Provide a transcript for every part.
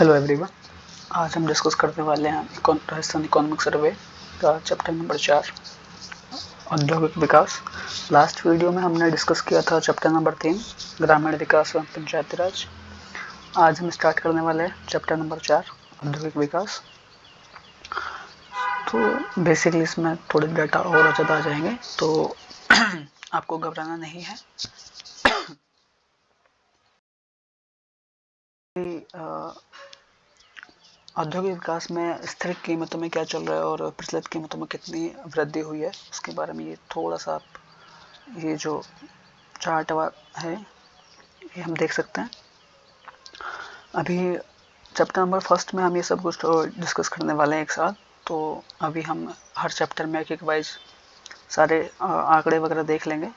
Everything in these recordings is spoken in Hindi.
Hello everyone. आज हम डिस्कस करने वाले हैं राजस्थान इकोनॉमिक सर्वे का चैप्टर नंबर 4 औद्योगिक विकास। लास्ट वीडियो में हमने डिस्कस किया था चैप्टर नंबर 3 ग्रामीण विकास एवं पंचायती राज। आज हम स्टार्ट करने वाले हैं चैप्टर नंबर 4 औद्योगिक विकास। तो बेसिकली इसमें थोड़े डाटा और ज़्यादा आ जाएंगे, तो आपको घबराना नहीं है। औद्योगिक विकास में स्थिर कीमतों में क्या चल रहा है और प्रचलित कीमतों में कितनी वृद्धि हुई है, उसके बारे में ये थोड़ा सा आप ये जो चार्ट है ये हम देख सकते हैं। अभी चैप्टर नंबर फर्स्ट में हम ये सब कुछ डिस्कस करने वाले हैं एक साथ। तो अभी हम हर चैप्टर में एक वाइज सारे आंकड़े वगैरह देख लेंगे।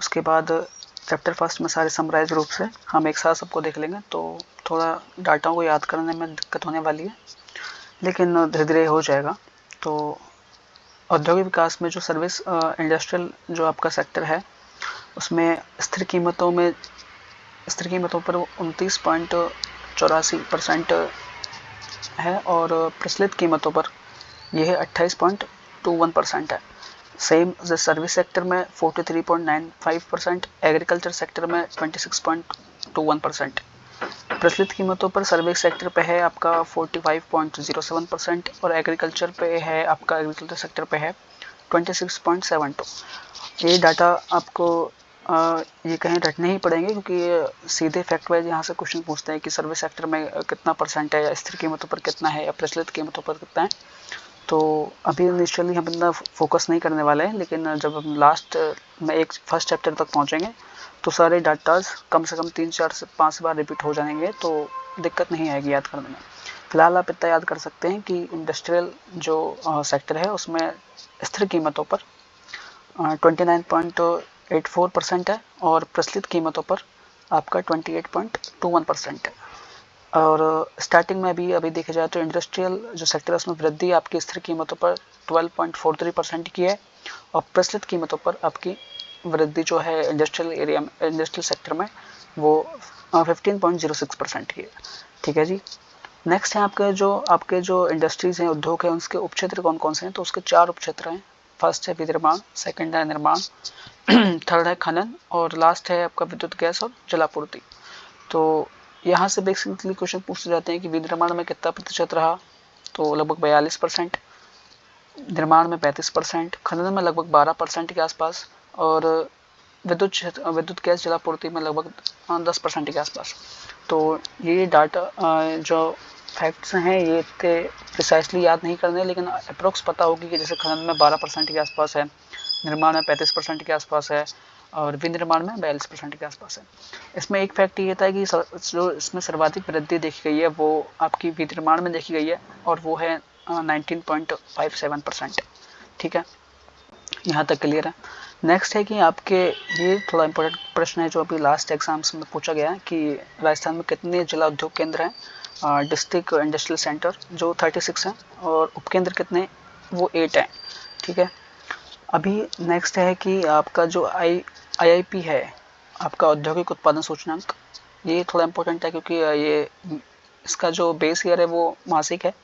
उसके बाद चैप्टर फर्स्ट में सारे समराइज रूप से हम एक साथ सबको देख लेंगे, तो थोड़ा डाटा को याद करने में दिक्कत होने वाली है, लेकिन धीरे धीरे हो जाएगा। तो औद्योगिक विकास में जो सर्विस इंडस्ट्रियल जो आपका सेक्टर है, उसमें स्थिर कीमतों पर 29.84% है और प्रचलित कीमतों पर यह 28.21% है। सेम सर्विस सेक्टर में 43.95%, एग्रीकल्चर सेक्टर में 26.21%। प्रचलित कीमतों पर सर्विस सेक्टर पे है आपका 45.07% और एग्रीकल्चर पे है आपका एग्रीकल्चर सेक्टर पे है 26.72। ये डाटा आपको ये कहीं रटने ही पड़ेंगे, क्योंकि ये सीधे फैक्ट वाइज यहाँ से क्वेश्चन पूछते हैं कि सर्विस सेक्टर में कितना परसेंट है, या स्थिर कीमतों पर कितना है, या प्रचलित कीमतों पर कितना है। तो अभी इनिशियली हम इतना फोकस नहीं करने वाले हैं, लेकिन जब हम लास्ट में एक फर्स्ट चैप्टर तक पहुँचेंगे तो सारे डाटाज कम से कम 3-4 से 5 बार रिपीट हो जाएंगे, तो दिक्कत नहीं आएगी याद करने में। फिलहाल आप इतना याद कर सकते हैं कि इंडस्ट्रियल जो सेक्टर है उसमें स्थिर कीमतों पर 29.84% है और प्रचलित कीमतों पर आपका 28.21% है। और स्टार्टिंग में अभी देखा जाए तो इंडस्ट्रियल जो सेक्टर है उसमें वृद्धि आपकी स्थिर कीमतों पर 12.43% की है और प्रचलित कीमतों पर आपकी वृद्धि जो है इंडस्ट्रियल सेक्टर में वो 15.06% की है। ठीक है जी। नेक्स्ट है आपके जो इंडस्ट्रीज हैं, उद्योग है, उसके उपक्षेत्र कौन कौन से हैं। तो उसके 4 उपक्षेत्र हैं। फर्स्ट है विनिर्माण, सेकंड है निर्माण, थर्ड है खनन और लास्ट है आपका विद्युत गैस और जलापूर्ति। तो यहाँ से बेसिकली क्वेश्चन पूछे जाते हैं कि विनिर्माण में कितना प्रतिशत रहा, तो लगभग 42%, निर्माण में 35%, खनन में लगभग 12% के आसपास और विद्युत गैस जलापूर्ति में लगभग 10% के आसपास। तो ये डाटा जो फैक्ट्स हैं ये इतने प्रिसाइसली याद नहीं करने, लेकिन अप्रोक्स पता होगी कि जैसे खनन में 12% के आसपास है, निर्माण में 35% के आसपास है और विनिर्माण में 42% के आसपास है। इसमें एक फैक्ट ये था कि जो इसमें सर्वाधिक वृद्धि देखी गई है वो आपकी विनिर्माण में देखी गई है और वो है 19.57%। ठीक है, यहाँ तक क्लियर है। नेक्स्ट है कि आपके ये थोड़ा इंपॉर्टेंट प्रश्न है जो अभी लास्ट एग्जाम्स में पूछा गया है कि राजस्थान में कितने जिला उद्योग केंद्र हैं। डिस्ट्रिक्ट इंडस्ट्रियल सेंटर जो 36 हैं और उपकेंद्र कितने, वो 8 हैं। ठीक है। अभी नेक्स्ट है कि आपका जो IIP है, आपका औद्योगिक उत्पादन सूचकांक, ये थोड़ा इंपॉर्टेंट है क्योंकि ये इसका जो बेस ईयर है वो मासिक है,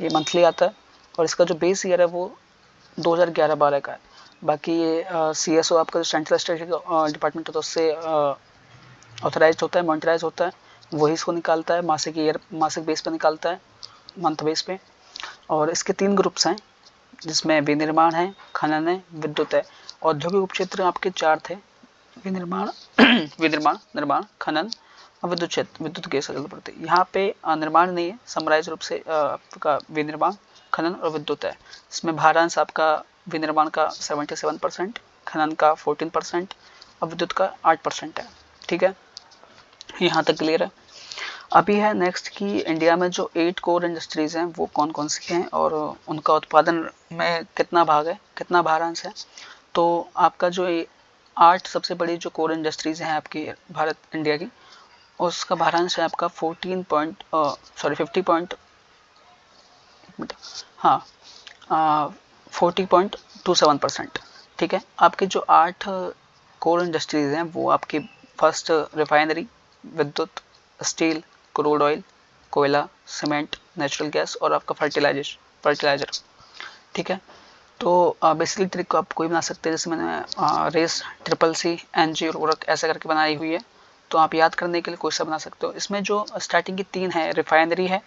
ये मंथली आता है और इसका जो बेस ईयर है वो 2011-12 का है। बाकी ये CSO आपका जो सेंट्रल स्टैटिस्टिक्स डिपार्टमेंट होता है उससे ऑथराइज होता है, मॉनिटराइज होता है, वही इसको निकालता है, मासिक बेस पे निकालता है, मंथ बेस पे। और इसके 3 ग्रुप्स हैं जिसमें विनिर्माण है, खनन है, विद्युत है। औद्योगिक उपक्षेत्र आपके 4 थे, विनिर्माण निर्माण, खनन और विद्युत गैस जलापूर्ति। यहाँ पे निर्माण नहीं है, समराइज रूप से आपका विनिर्माण, खनन और विद्युत है। इसमें भारांश आपका विनिर्माण का 77%, खनन का 14% और विद्युत का 8% है। ठीक है, यहाँ तक क्लियर है। अभी है नेक्स्ट कि इंडिया में जो 8 कोर इंडस्ट्रीज हैं वो कौन कौन सी हैं और उनका उत्पादन में कितना भाग है, कितना भारांश है। तो आपका जो 8 सबसे बड़ी जो कोर इंडस्ट्रीज हैं आपकी इंडिया की, उसका भारांश है आपका 40.27%। ठीक है। आपके जो 8 कोर इंडस्ट्रीज हैं वो आपकी फर्स्ट रिफाइनरी, विद्युत, स्टील, क्रूड ऑयल, कोयला, सीमेंट, नेचुरल गैस और आपका फर्टिलाइजर। ठीक है, तो बेसिकली ट्रिक को आप कोई बना सकते हैं, जैसे मैंने रेस CCC उर्वरक ऐसा करके बनाई हुई है, तो आप याद करने के लिए कोई सा बना सकते हो। इसमें जो स्टार्टिंग की 3 है, रिफाइनरी है,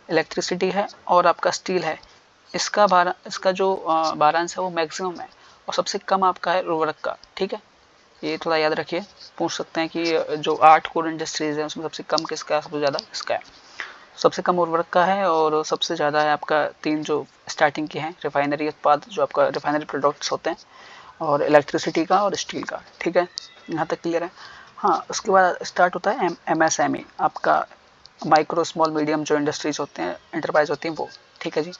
इलेक्ट्रिसिटी है और आपका स्टील है, इसका जो बारांश है वो मैक्सिमम है और सबसे कम आपका है उर्वरक का। ठीक है, ये थोड़ा याद रखिए, पूछ सकते हैं कि जो 8 कोर इंडस्ट्रीज है उसमें सबसे कम किसका है, सबसे ज़्यादा किसका है। सबसे कम उर्वरक का है और सबसे ज़्यादा है आपका 3 जो स्टार्टिंग की हैं, रिफाइनरी उत्पाद जो आपका रिफाइनरी प्रोडक्ट्स होते हैं, और इलेक्ट्रिसिटी का और स्टील का। ठीक है, यहाँ तक क्लियर है। हाँ, उसके बाद स्टार्ट होता है MSME, आपका माइक्रो स्मॉल मीडियम जो इंडस्ट्रीज होते हैं, एंटरप्राइज होती हैं वो। ठीक है जी,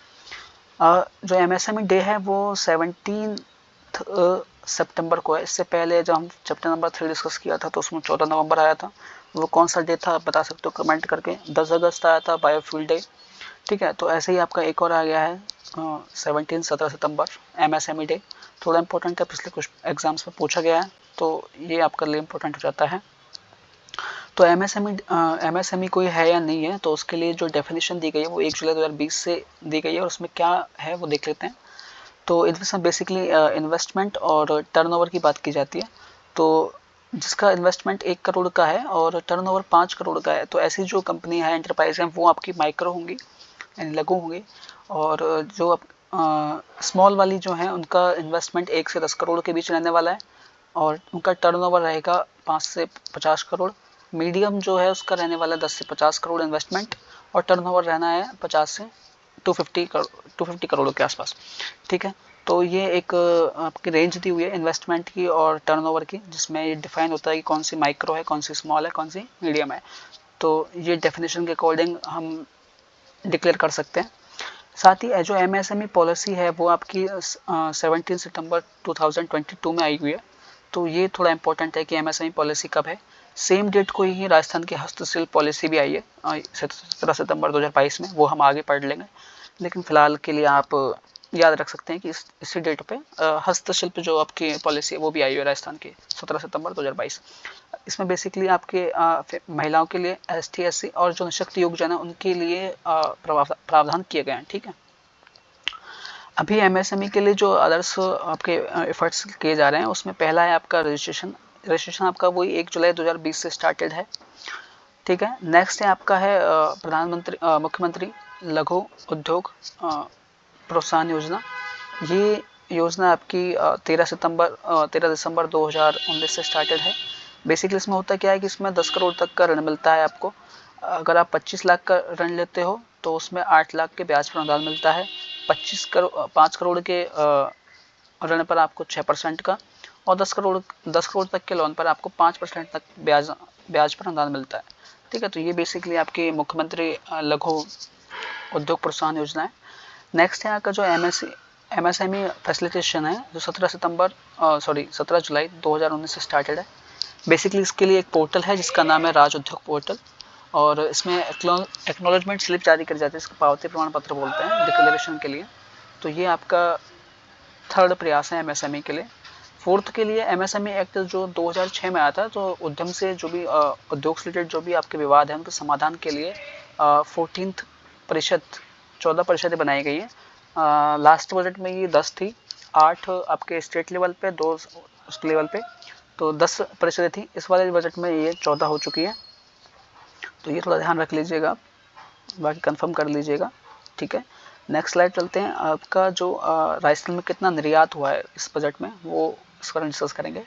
जो MSME डे है वो 17 सितंबर को है। इससे पहले जब हम चैप्टर नंबर 3 डिस्कस किया था तो उसमें 14 नवंबर आया था। वो कौन सा डे था आप बता सकते हो कमेंट करके। 10 अगस्त आया था बायोफ्यूल डे। ठीक है, तो ऐसे ही आपका एक और आ गया है 17 सितंबर MSME डे। थोड़ा इंपॉर्टेंट है, पिछले कुछ एग्जाम्स में पूछा गया है, तो ये आपका लिए इंपॉर्टेंट हो जाता है। तो MSME कोई है या नहीं है, तो उसके लिए जो डेफिनेशन दी गई है वो 1 जुलाई 2020 से दी गई है और उसमें क्या है वो देख लेते हैं। तो इसमें बेसिकली इन्वेस्टमेंट और टर्नओवर की बात की जाती है। तो जिसका इन्वेस्टमेंट 1 करोड़ का है और टर्नओवर 5 करोड़ का है, तो ऐसी जो कंपनी है, एंटरप्राइज हैं, वो आपकी माइक्रो होंगी यानी लघु होंगी। और जो स्मॉल वाली जो है उनका इन्वेस्टमेंट 1 से 10 करोड़ के बीच रहने वाला है और उनका टर्नओवर रहेगा 5 से 50 करोड़। मीडियम जो है उसका रहने वाला 10 से 50 करोड़ इन्वेस्टमेंट और टर्नओवर रहना है 50 से 250 करोड़ के आसपास। ठीक है, तो ये एक आपकी रेंज दी हुई है इन्वेस्टमेंट की और टर्नओवर की, जिसमें ये डिफाइन होता है कि कौन सी माइक्रो है, कौन सी स्मॉल है, कौन सी मीडियम है। तो ये डेफिनेशन के अकॉर्डिंग हम डिक्लेयर कर सकते हैं। साथ ही जो MSME पॉलिसी है वो आपकी 17 सितंबर 2022 में आई हुई है। तो ये थोड़ा इंपॉर्टेंट है कि MSME पॉलिसी कब है। सेम डेट को ही राजस्थान की हस्तशिल्प पॉलिसी भी आई है 17 सितंबर 2022 में, वो हम आगे पढ़ लेंगे। लेकिन फिलहाल के लिए आप याद रख सकते हैं कि इसी डेट पे हस्तशिल्प जो आपकी पॉलिसी है वो भी आई है राजस्थान की 17 सितंबर 2022। इसमें बेसिकली आपके महिलाओं के लिए ST SC और जो निःशक्त योगजन है उनके लिए प्रावधान किए गए हैं। ठीक है, अभी MSME के लिए जो अदर्स आपके एफर्ट्स किए जा रहे हैं उसमें पहला है आपका रजिस्ट्रेशन आपका वही 1 जुलाई 2020 से स्टार्टेड है। ठीक है, नेक्स्ट है आपका है मुख्यमंत्री लघु उद्योग प्रोत्साहन योजना। ये योजना आपकी 13 दिसंबर 2019 से स्टार्टेड है। बेसिकली इसमें होता क्या है कि इसमें 10 करोड़ तक का ऋण मिलता है आपको। अगर आप 25 लाख का ऋण लेते हो तो उसमें 8 लाख के ब्याज पर अनुदान मिलता है। 5 करोड़ के ऋण पर आपको 6% का और 10 करोड़ तक के लोन पर आपको 5% तक ब्याज पर अनुदान मिलता है। ठीक है, तो ये बेसिकली आपकी मुख्यमंत्री लघु उद्योग प्रोत्साहन योजना है। नेक्स्ट है आपका जो MSME फैसिलिटेशन है जो 17 जुलाई 2019 से स्टार्टेड है। बेसिकली इसके लिए एक पोर्टल है जिसका नाम है राज उद्योग पोर्टल और इसमें एक्नॉलेजमेंट स्लिप जारी कर जाती है, इसका पावती प्रमाण पत्र बोलते हैं डिक्लेरेशन के लिए। तो ये आपका 3rd प्रयास है MSME के लिए। 4th के लिए MSME एक्ट जो 2006 में आया था, तो उद्यम से जो भी उद्योग से रिलेटेड जो भी आपके विवाद हैं उनके समाधान के लिए 14% बनाई गई है। लास्ट बजट में ये 10 थी, 8 आपके स्टेट लेवल पे, 2 उस लेवल पे, तो 10% थी। इस वाले बजट में ये 14 हो चुकी है, तो ये थोड़ा ध्यान रख लीजिएगा, बाकी कंफर्म कर लीजिएगा। ठीक है, नेक्स्ट स्लाइड चलते हैं। आपका जो राजस्थान में कितना निर्यात हुआ है इस बजट में वो इस पर डिस्कस करेंगे।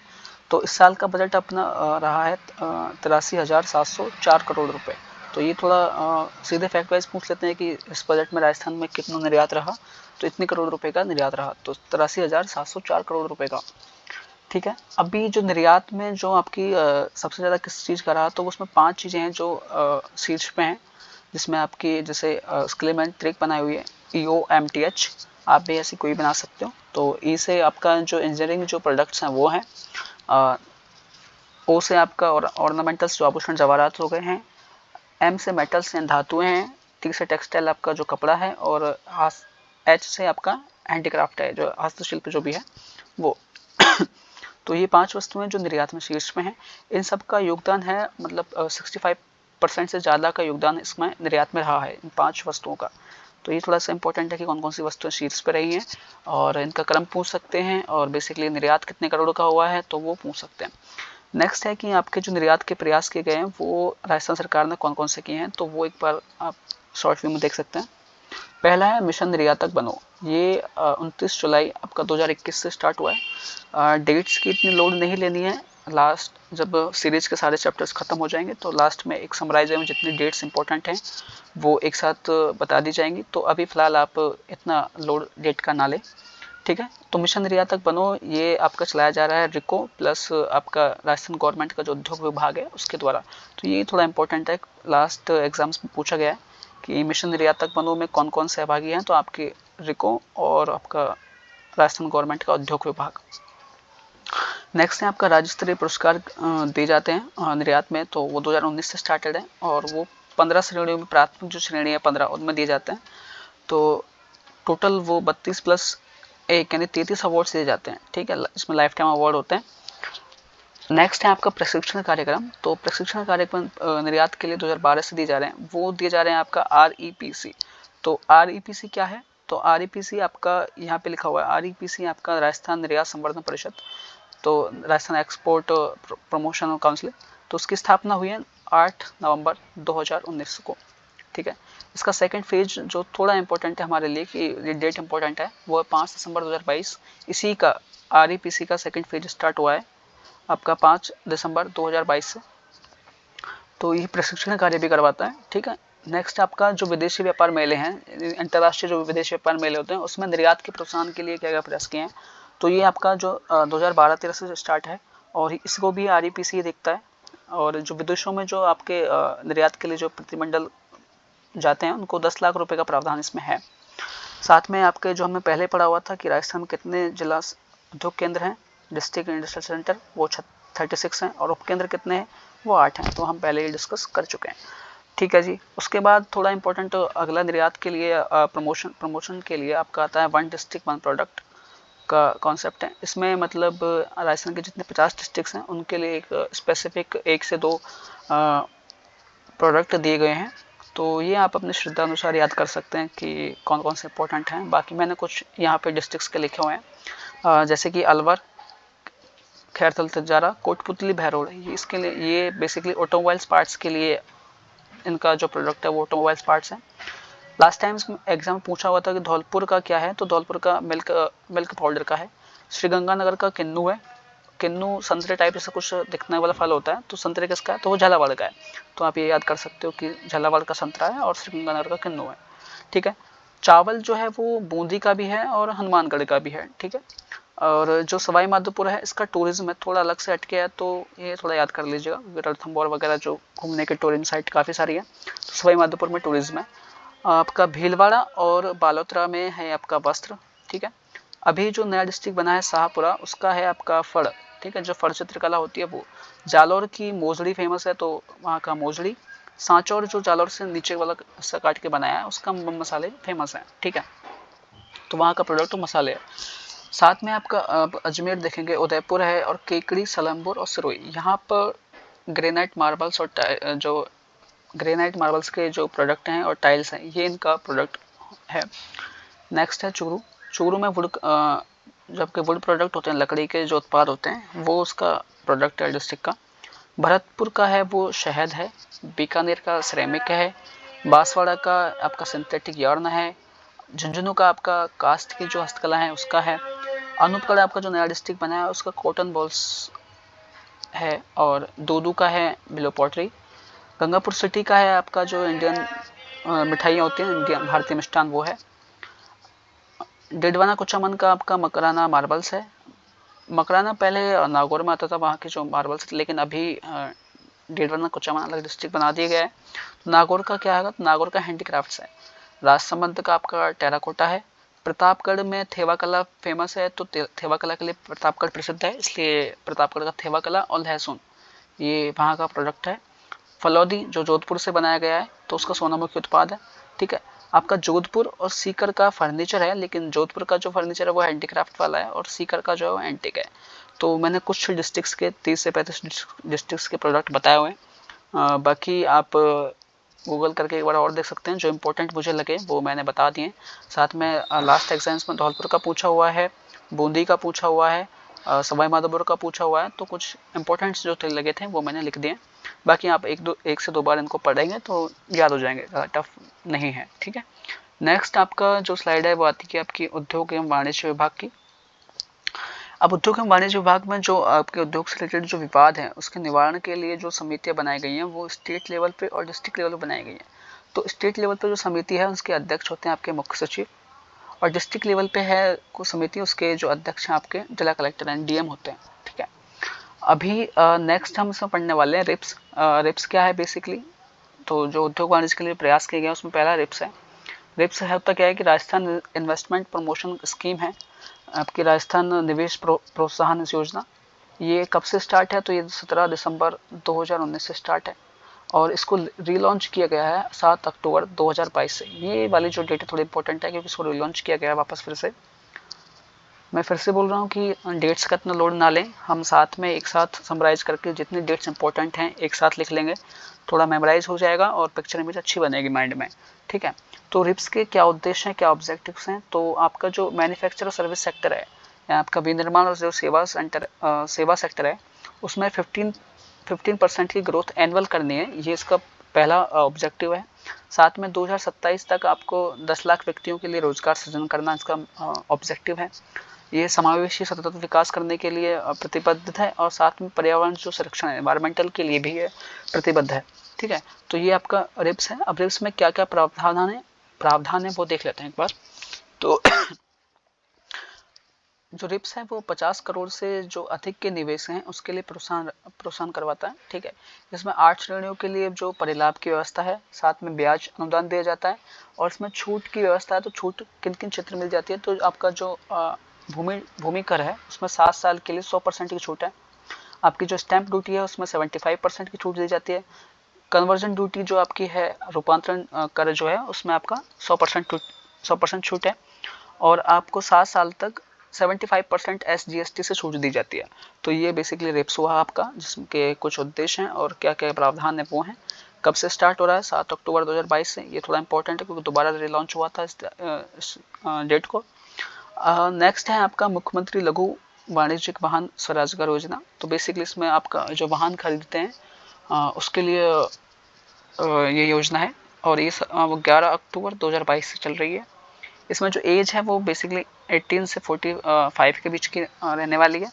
तो इस साल का बजट अपना रहा है 83,704 करोड़ रुपए। तो ये थोड़ा सीधे फैक्ट वाइज पूछ लेते हैं कि इस बजट में राजस्थान में कितना निर्यात रहा, तो इतने करोड़ रुपए का निर्यात रहा, तो 83,704 करोड़ रुपए का। ठीक है, अभी जो निर्यात में जो आपकी सबसे ज़्यादा किस चीज़ का रहा, तो उसमें 5 चीज़ें हैं जो शीर्ष पे हैं, जिसमें आपकी जैसे उसके लिए मैंने ट्रिक बनाई हुई है EOMTH, आप भी ऐसी कोई बना सकते हो। तो E से आपका जो इंजीनियरिंग जो प्रोडक्ट्स हैं वो हैं, O से आपका ऑर्नामेंटल्स जो आभूषण जवाहरात हो गए हैं, M से मेटल्स यानी धातुएं हैं, T से टेक्सटाइल आपका जो कपड़ा है और H से आपका हैंडीक्राफ्ट है जो हस्तशिल्प जो भी है वो। तो ये 5 वस्तुएं जो निर्यात में शीर्ष में हैं, इन सब का योगदान है मतलब 65 50% से ज़्यादा का योगदान इसमें निर्यात में रहा है इन 5 वस्तुओं का। तो ये थोड़ा सा इंपॉर्टेंट है कि कौन कौन सी वस्तुएं शीर्ष पे रही हैं और इनका क्रम पूछ सकते हैं, और बेसिकली निर्यात कितने करोड़ का हुआ है तो वो पूछ सकते हैं। नेक्स्ट है कि आपके जो निर्यात के प्रयास किए गए हैं वो राजस्थान सरकार ने कौन कौन से किए हैं, तो वो एक बार आप शॉर्ट व्यू में देख सकते हैं। पहला है मिशन निर्यातक बनो। ये 29 जुलाई आपका 2021 से स्टार्ट हुआ है। डेट्स की इतनी लोड नहीं लेनी है, लास्ट जब सीरीज के सारे चैप्टर्स खत्म हो जाएंगे तो लास्ट में एक समराइज में जितनी डेट्स इंपॉर्टेंट हैं वो एक साथ बता दी जाएंगी। तो अभी फिलहाल आप इतना लोड डेट का ना लें, ठीक है। तो मिशन निर्यातक बनो ये आपका चलाया जा रहा है रिको प्लस आपका राजस्थान गवर्नमेंट का जो उद्योग विभाग है उसके द्वारा। तो ये थोड़ा इंपॉर्टेंट है, लास्ट एग्जाम्स में पूछा गया है कि मिशन निर्यातक बनो में कौन कौन सहभागी हैं, तो आपके रिको और आपका राजस्थान गवर्नमेंट का उद्योग विभाग। नेक्स्ट है आपका राज्य स्तरीय पुरस्कार दिए जाते हैं निर्यात में, तो वो 2019 से स्टार्टेड है और वो 15 श्रेणियों में, प्राथमिक जो श्रेणी है 15 उनमें दिए जाते हैं। तो टोटल वो 32 प्लस 1 यानी 33 अवार्ड्स दिए जाते हैं, ठीक है। इसमें लाइफ टाइम अवार्ड होते हैं। नेक्स्ट है आपका प्रशिक्षण कार्यक्रम। तो प्रशिक्षण कार्यक्रम निर्यात के लिए 2012 से दिए जा रहे हैं, वो दिए जा रहे हैं आपका REPC। तो REPC क्या है, तो REPC आपका यहाँ पे लिखा हुआ है, REPC आपका राजस्थान निर्यात संवर्धन परिषद, तो राजस्थान एक्सपोर्ट प्रमोशन काउंसिल। तो उसकी स्थापना हुई है 8 नवंबर 2019 को, ठीक है। इसका सेकंड फेज जो थोड़ा इंपॉर्टेंट है हमारे लिए कि ये डेट इंपॉर्टेंट है, वो है 5 दिसंबर 2022। इसी का REPC का सेकंड फेज स्टार्ट हुआ है आपका 5 दिसंबर 2022 से। तो ये प्रशिक्षण कार्य भी करवाता है, ठीक है। नेक्स्ट आपका जो विदेशी व्यापार मेले हैं, अंतर्राष्ट्रीय जो विदेशी व्यापार मेले होते हैं उसमें निर्यात के प्रोत्साहन के लिए क्या क्या प्रयास किए हैं, तो ये आपका जो 2012-13 से स्टार्ट है और इसको भी REPC देखता है। और जो विदेशों में जो आपके निर्यात के लिए जो प्रतिमंडल जाते हैं उनको 10 लाख रुपए का प्रावधान इसमें है। साथ में आपके जो हमें पहले पढ़ा हुआ था कि राजस्थान में कितने जिला उद्योग केंद्र हैं, डिस्ट्रिक्ट इंडस्ट्रियल सेंटर, वो 36 हैं और उपकेंद्र कितने हैं, वो 8 हैं। तो हम पहले ही डिस्कस कर चुके हैं, ठीक है जी। उसके बाद थोड़ा इंपॉर्टेंट अगला निर्यात के लिए प्रमोशन के लिए आपका आता है 1 डिस्ट्रिक्ट 1 प्रोडक्ट का कॉन्सेप्ट है। इसमें मतलब राजस्थान के जितने 50 डिस्ट्रिक्ट्स हैं उनके लिए एक स्पेसिफिक 1 से 2 प्रोडक्ट दिए गए हैं। तो ये आप अपने श्रद्धा अनुसार याद कर सकते हैं कि कौन कौन से इंपॉर्टेंट हैं। बाकी मैंने कुछ यहाँ पे डिस्ट्रिक्ट्स के लिखे हुए हैं, जैसे कि अलवर, खैरथल तजारा, कोटपुतली, भैरोड़। इसके लिए ये बेसिकली ऑटोमोबाइल्स पार्ट्स के लिए इनका जो प्रोडक्ट है वो ऑटोमोबाइल्स पार्ट्स हैं। लास्ट टाइम एग्जाम पूछा हुआ था कि धौलपुर का क्या है, तो धौलपुर का मिल्क पाउडर का है। श्रीगंगानगर का किन्नू है। किन्नू संतरे टाइप जैसा कुछ दिखने वाला फल होता है, तो संतरे किसका है, तो वो झालावाड़ का है। तो आप ये याद कर सकते हो कि झालावाड़ का संतरा है और श्रीगंगानगर का किन्नू है, ठीक है। चावल जो है वो बूंदी का भी है और हनुमानगढ़ का भी है, ठीक है। और जो सवाई माधोपुर है इसका टूरिज्म है, थोड़ा अलग से हटके है, तो ये थोड़ा याद कर लीजिएगा। रणथंबोर वगैरह जो घूमने के टूरिज्म साइट काफ़ी सारी है, तो सवाई माधोपुर में टूरिज्म है। आपका भीलवाड़ा और बालोतरा में है आपका वस्त्र, ठीक है। अभी जो नया डिस्ट्रिक्ट बना है शाहपुरा, उसका है आपका फड़, ठीक है, जो फड़ चित्रकला होती है वो। जालौर की मोजड़ी फेमस है, तो वहाँ का मोजड़ी। सांचौर जो जालौर से नीचे वाला हिस्सा काट के बनाया है उसका मसाले फेमस है, ठीक है। तो वहाँ का प्रोडक्ट तो मसाले है। साथ में आपका अजमेर देखेंगे, उदयपुर है और केकड़ी, सलमपुर और सिरोही। यहाँ पर ग्रेनाइट मार्बल्स और जो ग्रेनाइट मार्बल्स के जो प्रोडक्ट हैं और टाइल्स हैं, ये इनका प्रोडक्ट है। नेक्स्ट है चूरू। चूरू में वुड, जबकि वुड प्रोडक्ट होते हैं, लकड़ी के जो उत्पाद होते हैं, वो उसका प्रोडक्ट है डिस्ट्रिक्ट का। भरतपुर का है वो शहद है। बीकानेर का सिरेमिक है। बांसवाड़ा का आपका सिंथेटिक यार्न है। झुंझुनू का आपका कास्ट की जो हस्तकला है उसका है। अनूपगढ़ आपका जो नया डिस्ट्रिक्ट बना है उसका कॉटन बॉल्स है। और दूदू का है बिलो पॉटरी। गंगापुर सिटी का है आपका जो इंडियन मिठाइयाँ होती हैं, इंडियन भारतीय मिष्ठान, वो है। डिडवाना कुचामन का आपका मकराना मार्बल्स है। मकराना पहले नागौर में आता था, वहाँ के जो मार्बल्स, लेकिन अभी डिडवाना कुचामन अलग डिस्ट्रिक्ट बना दिया गया है। नागौर का क्या है, तो नागौर का हैंडीक्राफ्ट्स है। राजसमंद का आपका टेराकोटा है। प्रतापगढ़ में थेवा कला फेमस है, तो थेवा कला के लिए प्रतापगढ़ प्रसिद्ध है, इसलिए प्रतापगढ़ का थेवा कला और लहसुन ये वहाँ का प्रोडक्ट है। फलौदी जो जोधपुर से बनाया गया है, तो उसका सोनामुखी उत्पाद है, ठीक है। आपका जोधपुर और सीकर का फर्नीचर है, लेकिन जोधपुर का जो फर्नीचर है वो हैंडीक्राफ्ट वाला है और सीकर का जो है एंटिक है। तो मैंने कुछ डिस्ट्रिक्ट्स के 30 से 35 डिस्ट्रिक्ट्स के प्रोडक्ट बताए हुए हैं। बाकी आप गूगल करके एक बार और देख सकते हैं, जो इम्पोर्टेंट मुझे लगे वो मैंने बता दिए। साथ में लास्ट एग्जाम्स में धौलपुर का पूछा हुआ है, बूंदी का पूछा हुआ है, सवाई माधोपुर का पूछा हुआ है, तो कुछ इंपॉर्टेंट्स जो लगे थे वो मैंने लिख दिए। बाकी आप एक से दो बार इनको पढ़ेंगे तो याद हो जाएंगे, टफ नहीं है। ठीक है, नेक्स्ट आपका जो स्लाइड है वो आती है आपकी उद्योग एवं वाणिज्य विभाग की। अब उद्योग एवं वाणिज्य विभाग में जो आपके उद्योग से रिलेटेड जो विवाद हैं उसके निवारण के लिए जो समितियां बनाई गई हैं वो स्टेट लेवल पे और डिस्ट्रिक्ट लेवल पे बनाई गई हैं। तो स्टेट लेवल पे जो समिति है उसके अध्यक्ष होते हैं आपके मुख्य सचिव, और डिस्ट्रिक्ट लेवल पे है को समिति, उसके जो अध्यक्ष हैं आपके जिला कलेक्टर एंड डीएम होते हैं। ठीक है, अभी नेक्स्ट हम इसमें पढ़ने वाले हैं रिप्स। रिप्स क्या है बेसिकली, तो जो उद्योग वाणिज्य के लिए प्रयास किए गए उसमें पहला रिप्स है। रिप्स होता क्या है कि राजस्थान इन्वेस्टमेंट प्रमोशन स्कीम है आपकी, राजस्थान निवेश प्रोत्साहन योजना। ये कब से स्टार्ट है, तो ये 17 दिसंबर 2019 से स्टार्ट है और इसको रीलॉन्च किया गया है 7 अक्टूबर 2022 से। ये वाली जो डेट है थोड़ी इंपॉर्टेंट है क्योंकि इसको रीलॉन्च किया गया है वापस फिर से। मैं फिर से बोल रहा हूँ कि डेट्स का इतना लोड ना लें, हम साथ में एक साथ समराइज करके जितने डेट्स इंपॉर्टेंट हैं एक साथ लिख लेंगे, थोड़ा मेमोराइज हो जाएगा और पिक्चर इमेज अच्छी बनेगी माइंड में। ठीक है, तो रिप्स के क्या उद्देश्य हैं, क्या ऑब्जेक्टिव्स हैं, तो आपका जो मैन्युफैक्चर सर्विस सेक्टर है या आपका विनिर्माण और जो सेवा सेक्टर है उसमें 15% की ग्रोथ एनुअल करनी है, ये इसका पहला ऑब्जेक्टिव है। साथ में 2027 तक आपको 10 लाख व्यक्तियों के लिए रोजगार सृजन करना इसका ऑब्जेक्टिव है। ये समावेशी सतत विकास करने के लिए प्रतिबद्ध है और साथ में पर्यावरण जो संरक्षण है एनवायरमेंटल के लिए भी है प्रतिबद्ध है। ठीक है, तो ये आपका रिप्स है। अब रिप्स में क्या क्या प्रावधान है वो देख लेते हैं एक बार। तो जो रिप्स है वो 50 करोड़ से जो अधिक के निवेश हैं उसके लिए प्रोत्साहन करवाता है। ठीक है, इसमें 8 श्रेणियों के लिए जो परिलाभ की व्यवस्था है, साथ में ब्याज अनुदान दिया जाता है और इसमें छूट की व्यवस्था है। तो छूट किन किन क्षेत्र मिल जाती है, तो आपका जो भूमि कर है उसमें 7 साल के लिए 100% की छूट है। आपकी जो स्टैंप ड्यूटी है उसमें 75% की छूट दी जाती है। कन्वर्जन ड्यूटी जो आपकी है रूपांतरण कर जो है उसमें आपका 100% छूट है और आपको 7 साल तक 75% SGST से छूट दी जाती है। तो ये बेसिकली रिप्स हुआ आपका, जिसके कुछ उद्देश्य हैं और क्या क्या प्रावधान है वो हैं। कब से स्टार्ट हो रहा है, 7 अक्टूबर 2022 से। ये थोड़ा इंपॉर्टेंट है क्योंकि दोबारा रिलॉन्च हुआ था इस डेट को। नेक्स्ट है आपका मुख्यमंत्री लघु वाणिज्यिक वाहन स्वरोजगार योजना। तो बेसिकली इसमें आपका जो वाहन खरीदते हैं उसके लिए ये योजना है और ये 11 अक्टूबर 2022 से चल रही है। इसमें जो एज है वो बेसिकली 18 से 45 के बीच की रहने वाली है।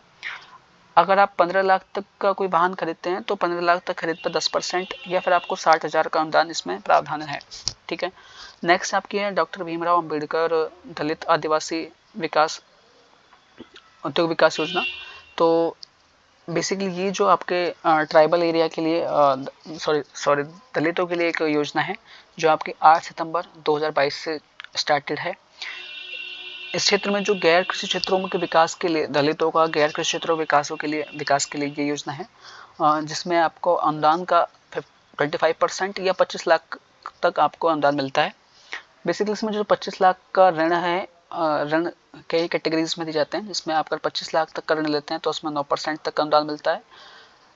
अगर आप 15 लाख तक का कोई वाहन खरीदते हैं तो 15 लाख तक खरीद पर 10% या फिर आपको 60,000 का अनुदान इसमें प्रावधान है। ठीक है, नेक्स्ट आपकी है डॉक्टर भीमराव अंबेडकर दलित आदिवासी विकास उद्योग विकास योजना। तो बेसिकली ये जो आपके ट्राइबल एरिया के लिए सॉरी दलितों के लिए एक योजना है जो आपकी 8 सितंबर 2022 से स्टार्टेड है। इस क्षेत्र में जो गैर कृषि क्षेत्रों के विकास के लिए दलितों का गैर कृषि क्षेत्रों विकास के लिए ये योजना है जिसमें आपको अनुदान का 25% या 25 लाख तक आपको अनुदान मिलता है। बेसिकली इसमें जो 25 लाख का ऋण है, ऋण कई कैटेगरीज में दिए जाते हैं, जिसमें आप अगर 25 लाख तक का ऋण लेते हैं तो उसमें 9% तक का अनुदान मिलता है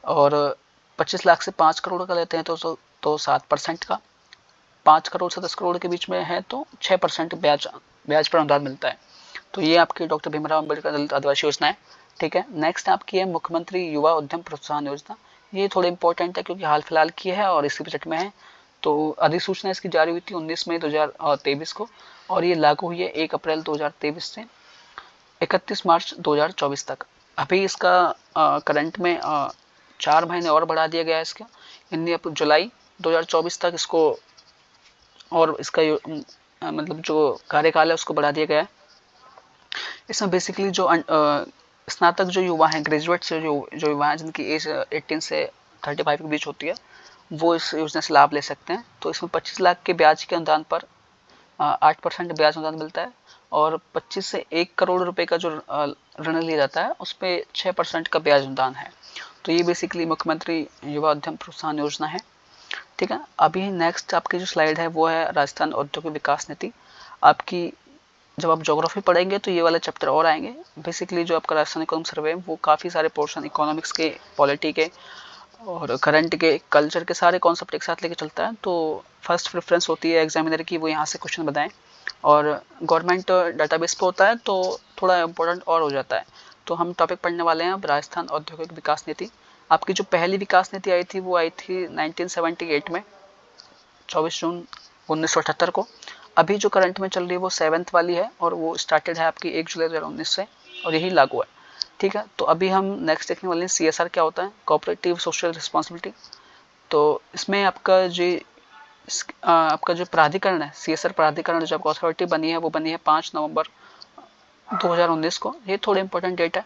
और 25 लाख से 5 करोड़ का लेते हैं तो 7% का, 5 करोड़ से 10 करोड़ के बीच में है तो 6% ब्याज पर अनुदान मिलता है। तो ये आपकी डॉक्टर भीमराव अंबेडकर दलित आदिवासी योजना है। ठीक है, नेक्स्ट आपकी है मुख्यमंत्री युवा उद्यम प्रोत्साहन योजना। ये थोड़ी इंपॉर्टेंट है क्योंकि हाल फिलहाल की है और इसी बजट में है। तो अधिसूचना इसकी जारी हुई थी 19 मई 2023 को और ये लागू हुई है 1 अप्रैल 2023 से 31 मार्च 2024 तक। अभी इसका करंट में 4 महीने और बढ़ा दिया गया है इसका, यानी अब जुलाई 2024 तक इसको और इसका मतलब जो कार्यकाल है उसको बढ़ा दिया गया है। इसमें बेसिकली जो स्नातक जो युवा हैं, ग्रेजुएट से जो युवा हैं जिनकी एज 18 से 35 के बीच होती है वो इस योजना से लाभ ले सकते हैं। तो इसमें 25 लाख के ब्याज के अनुदान पर 8% ब्याज अनुदान मिलता है और 25 से 1 करोड़ रुपए का जो ऋण लिया जाता है उस पर 6% का ब्याज अनुदान है। तो ये बेसिकली मुख्यमंत्री युवा उद्यम प्रोत्साहन योजना है। ठीक है, अभी नेक्स्ट आपकी जो स्लाइड है वो है राजस्थान औद्योगिक विकास नीति। आपकी जब आप ज्योग्राफी पढ़ेंगे तो ये वाले चैप्टर और आएंगे। बेसिकली जो आपका राजस्थान इकोनॉमिक सर्वे है वो काफ़ी सारे पोर्शन इकोनॉमिक्स के, पॉलिटी के और करंट के कल्चर के सारे कॉन्सेप्ट एक साथ लेके चलता है। तो फर्स्ट प्रेफरेंस होती है एग्जामिनर की, वो यहाँ से क्वेश्चन बताएं, और गवर्नमेंट डाटाबेस पे होता है तो थोड़ा इम्पोर्टेंट और हो जाता है। तो हम टॉपिक पढ़ने वाले हैं अब राजस्थान औद्योगिक विकास नीति। आपकी जो पहली विकास नीति आई थी वो आई थी 1978 में, 24 जून 1978 को। अभी जो करंट में चल रही है वो 7th वाली है और वो स्टार्टेड है आपकी 1 जुलाई 2019 से और यही लागू है। ठीक है, तो अभी हम नेक्स्ट देखने वाले हैं CSR क्या होता है, कोऑपरेटिव सोशल रिस्पॉन्सिबिलिटी। तो इसमें आपका जो प्राधिकरण है, CSR प्राधिकरण जो आपको अथॉरिटी बनी है वो बनी है 5 नवंबर 2019 को। ये थोड़ी इंपॉर्टेंट डेट है,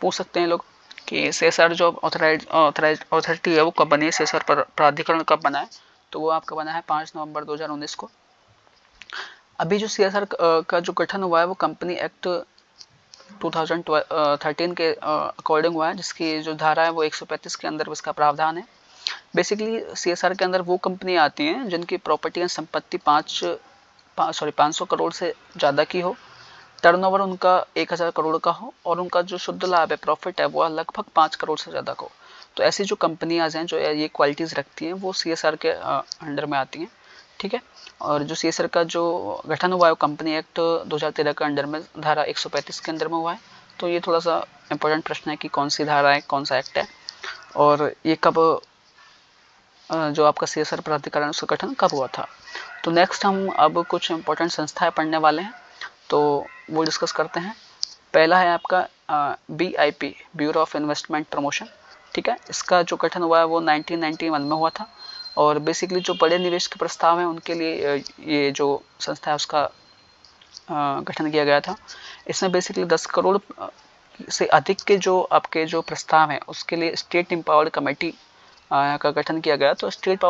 पूछ सकते हैं लोग कि CSR जो अथॉरिटी है वो कब बनी है, CSR प्राधिकरण कब बना है, तो वो आपका बना है 5 नवंबर 2019 को। अभी जो CSR का जो गठन हुआ है वो कंपनी एक्ट 2013 के अकॉर्डिंग हुआ है, जिसकी जो धारा है वो 135 के अंदर उसका प्रावधान है। बेसिकली CSR के अंदर वो कंपनी आती हैं जिनकी प्रॉपर्टी एंड संपत्ति 500 करोड़ से ज़्यादा की हो, टर्नओवर उनका 1000 करोड़ का हो और उनका जो शुद्ध लाभ है, प्रॉफिट है, वो लगभग 5 करोड़ से ज़्यादा का हो। तो ऐसी जो कंपनियां हैं जो ये क्वालिटीज़ रखती हैं वो CSR के अंडर में आती हैं। ठीक है, और जो CSR का जो गठन हुआ है वो कंपनी एक्ट 2013 के अंडर में धारा 135 के अंदर में हुआ है। तो ये थोड़ा सा इंपॉर्टेंट प्रश्न है कि कौन सी धारा है, कौन सा एक्ट है और ये कब जो आपका CSR प्राधिकरण उसका गठन कब हुआ था। तो नेक्स्ट हम अब कुछ इंपॉर्टेंट संस्थाएं पढ़ने वाले हैं, तो वो डिस्कस करते हैं। पहला है आपका BIP, bureau of investment promotion. ठीक है, इसका जो गठन हुआ है वो 1991 में हुआ था और बेसिकली जो बड़े निवेश के प्रस्ताव हैं उनके लिए ये जो संस्था है उसका गठन किया गया था। इसमें बेसिकली 10 करोड़ से अधिक के जो आपके जो प्रस्ताव हैं उसके लिए स्टेट एम्पावर्ड कमेटी का गठन किया गया। तो स्टेट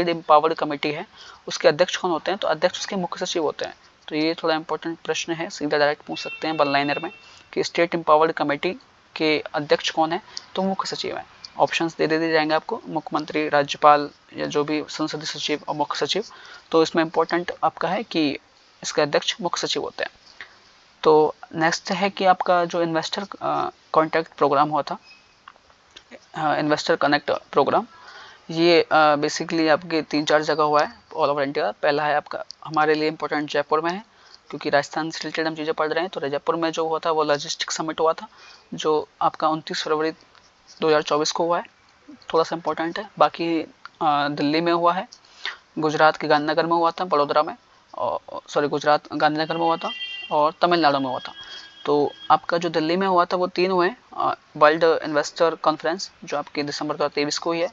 एम्पावर्ड कमेटी है, उसके अध्यक्ष कौन होते हैं, तो अध्यक्ष उसके मुख्य सचिव होते हैं। तो ये थोड़ा इंपॉर्टेंट प्रश्न है, सीधा डायरेक्ट पूछ सकते हैं वन लाइनर में कि स्टेट एम्पावर्ड कमेटी के अध्यक्ष कौन है, तो मुख्य सचिव है। ऑप्शंस दे दिए जाएंगे आपको, मुख्यमंत्री, राज्यपाल या जो भी संसदीय सचिव और मुख्य सचिव। तो इसमें इंपॉर्टेंट आपका है कि इसके अध्यक्ष मुख्य सचिव होते हैं। तो नेक्स्ट है कि आपका जो इन्वेस्टर कॉन्टैक्ट प्रोग्राम हुआ था, इन्वेस्टर कनेक्ट प्रोग्राम, ये बेसिकली आपके 3-4 जगह हुआ है ऑल ओवर इंडिया। पहला है आपका हमारे लिए इंपॉर्टेंट जयपुर में है, क्योंकि राजस्थान से रिलेटेड हम चीज़ें पढ़ रहे हैं। तो जयपुर में जो हुआ था वो लॉजिस्टिक समिट हुआ था, जो आपका 29 फरवरी 2024 को हुआ है, थोड़ा सा इंपॉर्टेंट है। बाकी दिल्ली में हुआ है, गुजरात के गांधीनगर में हुआ था, बड़ोदरा में, गुजरात गांधीनगर में हुआ था और तमिलनाडु में हुआ था। तो आपका जो दिल्ली में हुआ था वो 3 हुए, वर्ल्ड इन्वेस्टर कॉन्फ्रेंस जो आपकी दिसंबर 2023 को हुई है,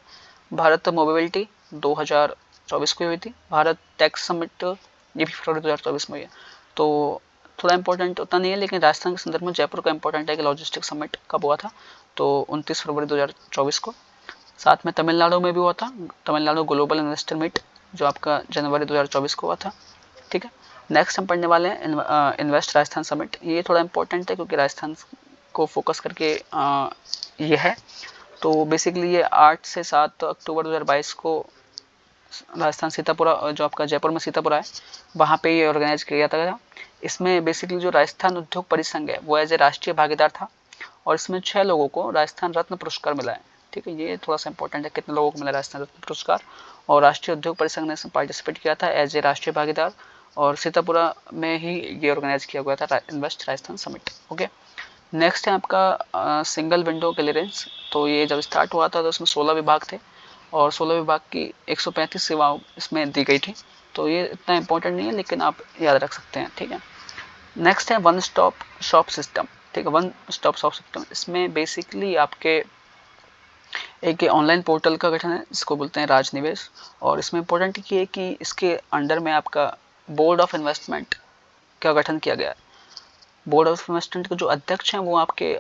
भारत मोबिलिटी 2024 को हुई थी, भारत टैक्स समिट ये भी फरवरी 2024 में हुई है। तो थोड़ा इंपॉर्टेंट उतना नहीं है, लेकिन राजस्थान के संदर्भ में जयपुर का इंपॉर्टेंट है कि लॉजिस्टिक समिट कब हुआ था, तो 29 फरवरी 2024 को। साथ में तमिलनाडु में भी हुआ था, तमिलनाडु ग्लोबल इन्वेस्टर मीट जो आपका जनवरी 2024 को हुआ था। ठीक है, नेक्स्ट हम पढ़ने वाले हैं इन्वेस्ट राजस्थान समिट। ये थोड़ा इंपॉर्टेंट है क्योंकि राजस्थान को फोकस करके ये है। तो बेसिकली ये 8 से 7 अक्टूबर 2022 को राजस्थान सीतापुरा, जो आपका जयपुर में सीतापुरा है, वहाँ पे ये ऑर्गेनाइज किया था। इसमें बेसिकली जो राजस्थान उद्योग परिसंघ है वो एज ए राष्ट्रीय भागीदार था और इसमें 6 लोगों को राजस्थान रत्न पुरस्कार मिला है। ठीक है, ये थोड़ा सा इंपॉर्टेंट है, कितने लोगों को मिला राजस्थान रत्न पुरस्कार। और राष्ट्रीय उद्योग परिसंघ ने इसमें पार्टिसिपेट किया था एज ए राष्ट्रीय भागीदार और सीतापुरा में ही ये ऑर्गेनाइज किया गया था invest Rajasthan summit. Okay, next है आपका सिंगल विंडो क्लियरेंस। तो ये जब स्टार्ट हुआ था तो उसमें 16 विभाग थे और 16 विभाग की 135 सेवाओं इसमें दी गई थी। तो ये इतना इंपॉर्टेंट नहीं है, लेकिन आप याद रख सकते हैं। ठीक है, नेक्स्ट है वन स्टॉप शॉप सिस्टम। ठीक है, वन स्टॉप शॉप सिस्टम, इसमें बेसिकली आपके एक ऑनलाइन पोर्टल का गठन है जिसको बोलते हैं राजनिवेश। और इसमें इंपॉर्टेंट ये है कि इसके अंडर में आपका बोर्ड ऑफ इन्वेस्टमेंट का गठन किया गया है। बोर्ड ऑफ इन्वेस्टमेंट के जो अध्यक्ष हैं वो आपके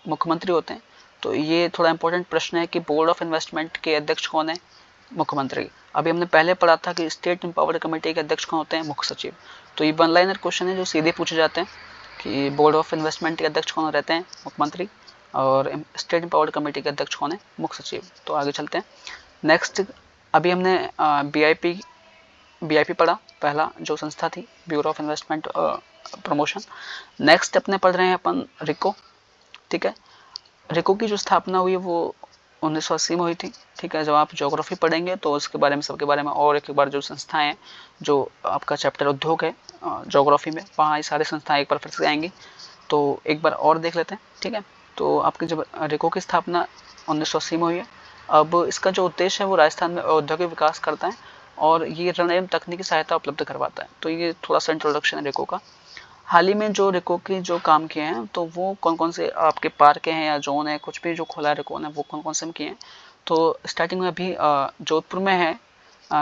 मुख्यमंत्री होते हैं। तो ये थोड़ा इंपॉर्टेंट प्रश्न है कि बोर्ड ऑफ इन्वेस्टमेंट के अध्यक्ष कौन है, मुख्यमंत्री। अभी हमने पहले पढ़ा था कि स्टेट एम्पावर्ड कमेटी के अध्यक्ष कौन होते हैं, मुख्य सचिव। तो ये वन लाइनर क्वेश्चन है जो सीधे पूछे जाते हैं कि बोर्ड ऑफ इन्वेस्टमेंट के अध्यक्ष कौन रहते हैं, मुख्यमंत्री, और स्टेट एम्पावर्ड कमेटी के अध्यक्ष कौन है, मुख्य सचिव। तो आगे चलते हैं। नेक्स्ट अभी हमने BIP पढ़ा, पहला जो संस्था थी, bureau of investment promotion. Next अपने पढ़ रहे हैं अपन रिको। ठीक है, रेको की जो स्थापना हुई है वो 1980 में हुई थी। ठीक है, जब आप ज्योग्राफी पढ़ेंगे तो उसके बारे में, सबके बारे में और एक बार जो संस्थाएं हैं, जो आपका चैप्टर उद्योग है ज्योग्राफी में, वहाँ ये सारी संस्थाएं एक बार फिर से आएंगी, तो एक बार और देख लेते हैं। ठीक है, तो आपकी जब रेको की स्थापना 1980 में हुई है। अब इसका जो उद्देश्य है वो राजस्थान में औद्योगिक विकास करता है और ये ऋण एवं तकनीकी सहायता उपलब्ध करवाता है। तो ये थोड़ा सा इंट्रोडक्शन है रेको का। हाल ही में जो रेको के जो काम किए हैं तो वो कौन कौन से आपके पार्क हैं या जोन है, कुछ भी जो खोला है रेको ने, वो कौन कौन से किए हैं। तो स्टार्टिंग में अभी जोधपुर में है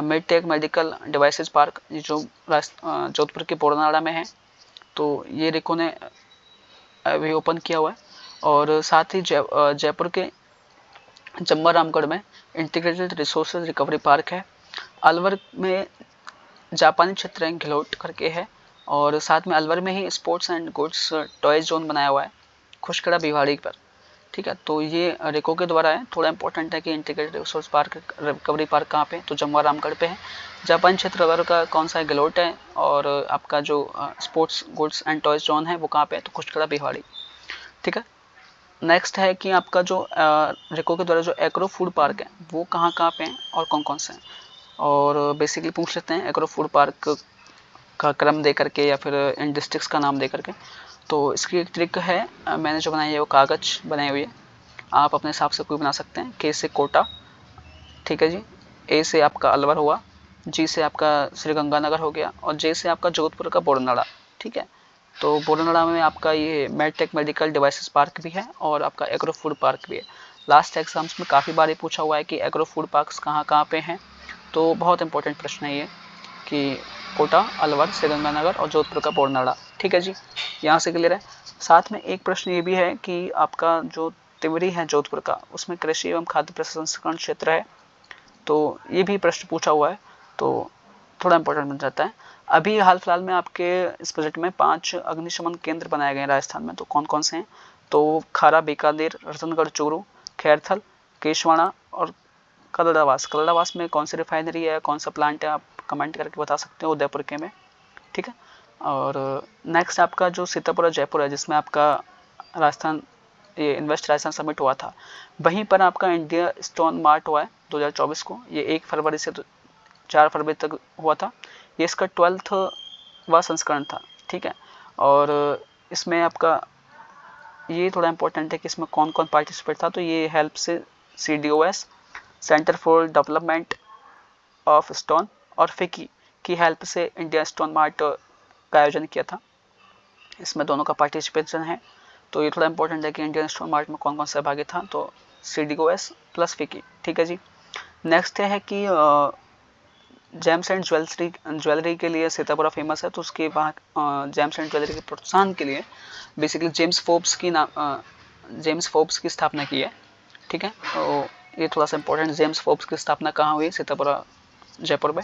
मेडटेक मेडिकल डिवाइसेस पार्क, ये जो जोधपुर के बोरनाड़ा में है। तो ये रेको ने अभी ओपन किया हुआ है। और साथ ही जयपुर के जम्मा रामगढ़ में इंटीग्रेटेड रिसोर्सेज रिकवरी पार्क है। अलवर में जापानी क्षेत्र घिलौट करके है। और साथ में अलवर में ही sports and goods toys zone बनाया हुआ है खुशखड़ा भिवाड़ी पर। ठीक है, तो ये रेको के द्वारा है। थोड़ा इंपॉर्टेंट है कि integrated resource park recovery park कहाँ पे, तो जम्वा रामगढ़ पे है। जापानी क्षेत्र अलवर का कौन सा है, गिलोट है। और आपका जो sports goods and toys zone है वो कहाँ पे है, तो खुशखड़ा भिवाड़ी। ठीक है, नेक्स्ट है कि आपका जो रेको के द्वारा जो एग्रो फूड पार्क है वो कहाँ कहाँ पे हैं और कौन कौन से हैं। और बेसिकली पूछ लेते हैं एग्रो फूड पार्क का क्रम दे करके या फिर इन डिस्ट्रिक्ट्स का नाम दे करके। तो इसकी एक ट्रिक है, मैंने जो बनाई है वो कागज बनाई हुई है, आप अपने हिसाब से कोई बना सकते हैं। के से कोटा, ठीक है जी। ए से आपका अलवर हुआ, जी से आपका श्रीगंगानगर हो गया, और जे से आपका जोधपुर का बोरनाड़ा। ठीक है, तो बोरनाड़ा में आपका ये मेडटेक मेडिकल डिवाइसेस पार्क भी है और आपका एग्रो फूड पार्क भी है। लास्ट एग्जाम्स में काफ़ी बार ये पूछा हुआ है कि एग्रो फूड पार्क्स कहाँ कहाँ पे हैं, तो बहुत इंपॉर्टेंट प्रश्न है ये कि कोटा, अलवर, श्रीगंगानगर और जोधपुर का बोरनाड़ा। ठीक है जी, यहाँ से क्लियर है। साथ में एक प्रश्न ये भी है कि आपका जो तिवरी है जोधपुर का, उसमें कृषि एवं खाद्य प्रसंस्करण क्षेत्र है, तो ये भी प्रश्न पूछा हुआ है, तो थोड़ा इंपॉर्टेंट बन जाता है। अभी हाल फिलहाल में आपके इस बजट में 5 अग्निशमन केंद्र बनाए गए हैं राजस्थान में, तो कौन कौन से हैं, तो खारा, बीकानेर, रतनगढ़, चूरू, खैरथल, केशवाड़ा और कलड़ावास। कलड़ावास में कौन सी रिफाइनरी है, कौन सा प्लांट है, आप कमेंट करके बता सकते हो, उदयपुर के में। ठीक है, और नेक्स्ट आपका जो सीतापुर जयपुर है, जिसमें आपका राजस्थान ये इन्वेस्ट राजस्थान समिट हुआ था, वहीं पर आपका इंडिया स्टोन मार्ट हुआ है 2024 को। ये 1 फरवरी से 4 फरवरी तक हुआ था। ये इसका 12वां संस्करण था। ठीक है, और इसमें आपका ये थोड़ा इंपॉर्टेंट है कि इसमें कौन कौन पार्टिसिपेट था, तो ये हेल्प से CDOS, centre for development of stone और फिकी की हेल्प से इंडिया स्टोन मार्ट का आयोजन किया था। इसमें दोनों का पार्टिसिपेशन है, तो ये थोड़ा इंपॉर्टेंट है कि इंडियन स्टोन मार्ट में कौन कौन सहभागी था, तो CDOS प्लस फिकी। ठीक है जी, नेक्स्ट है कि जेम्स एंड ज्वेलरी के लिए सीतापुरा फेमस है, तो उसके वहाँ जेम्स एंड ज्वेलरी के प्रोत्साहन के लिए बेसिकली जेम्स फोर्ब्स की स्थापना की है। ठीक है, तो ये थोड़ा सा इंपॉर्टेंट, जेम्स फोर्ब्स की स्थापना कहाँ हुई, सीतापुरा जयपुर में।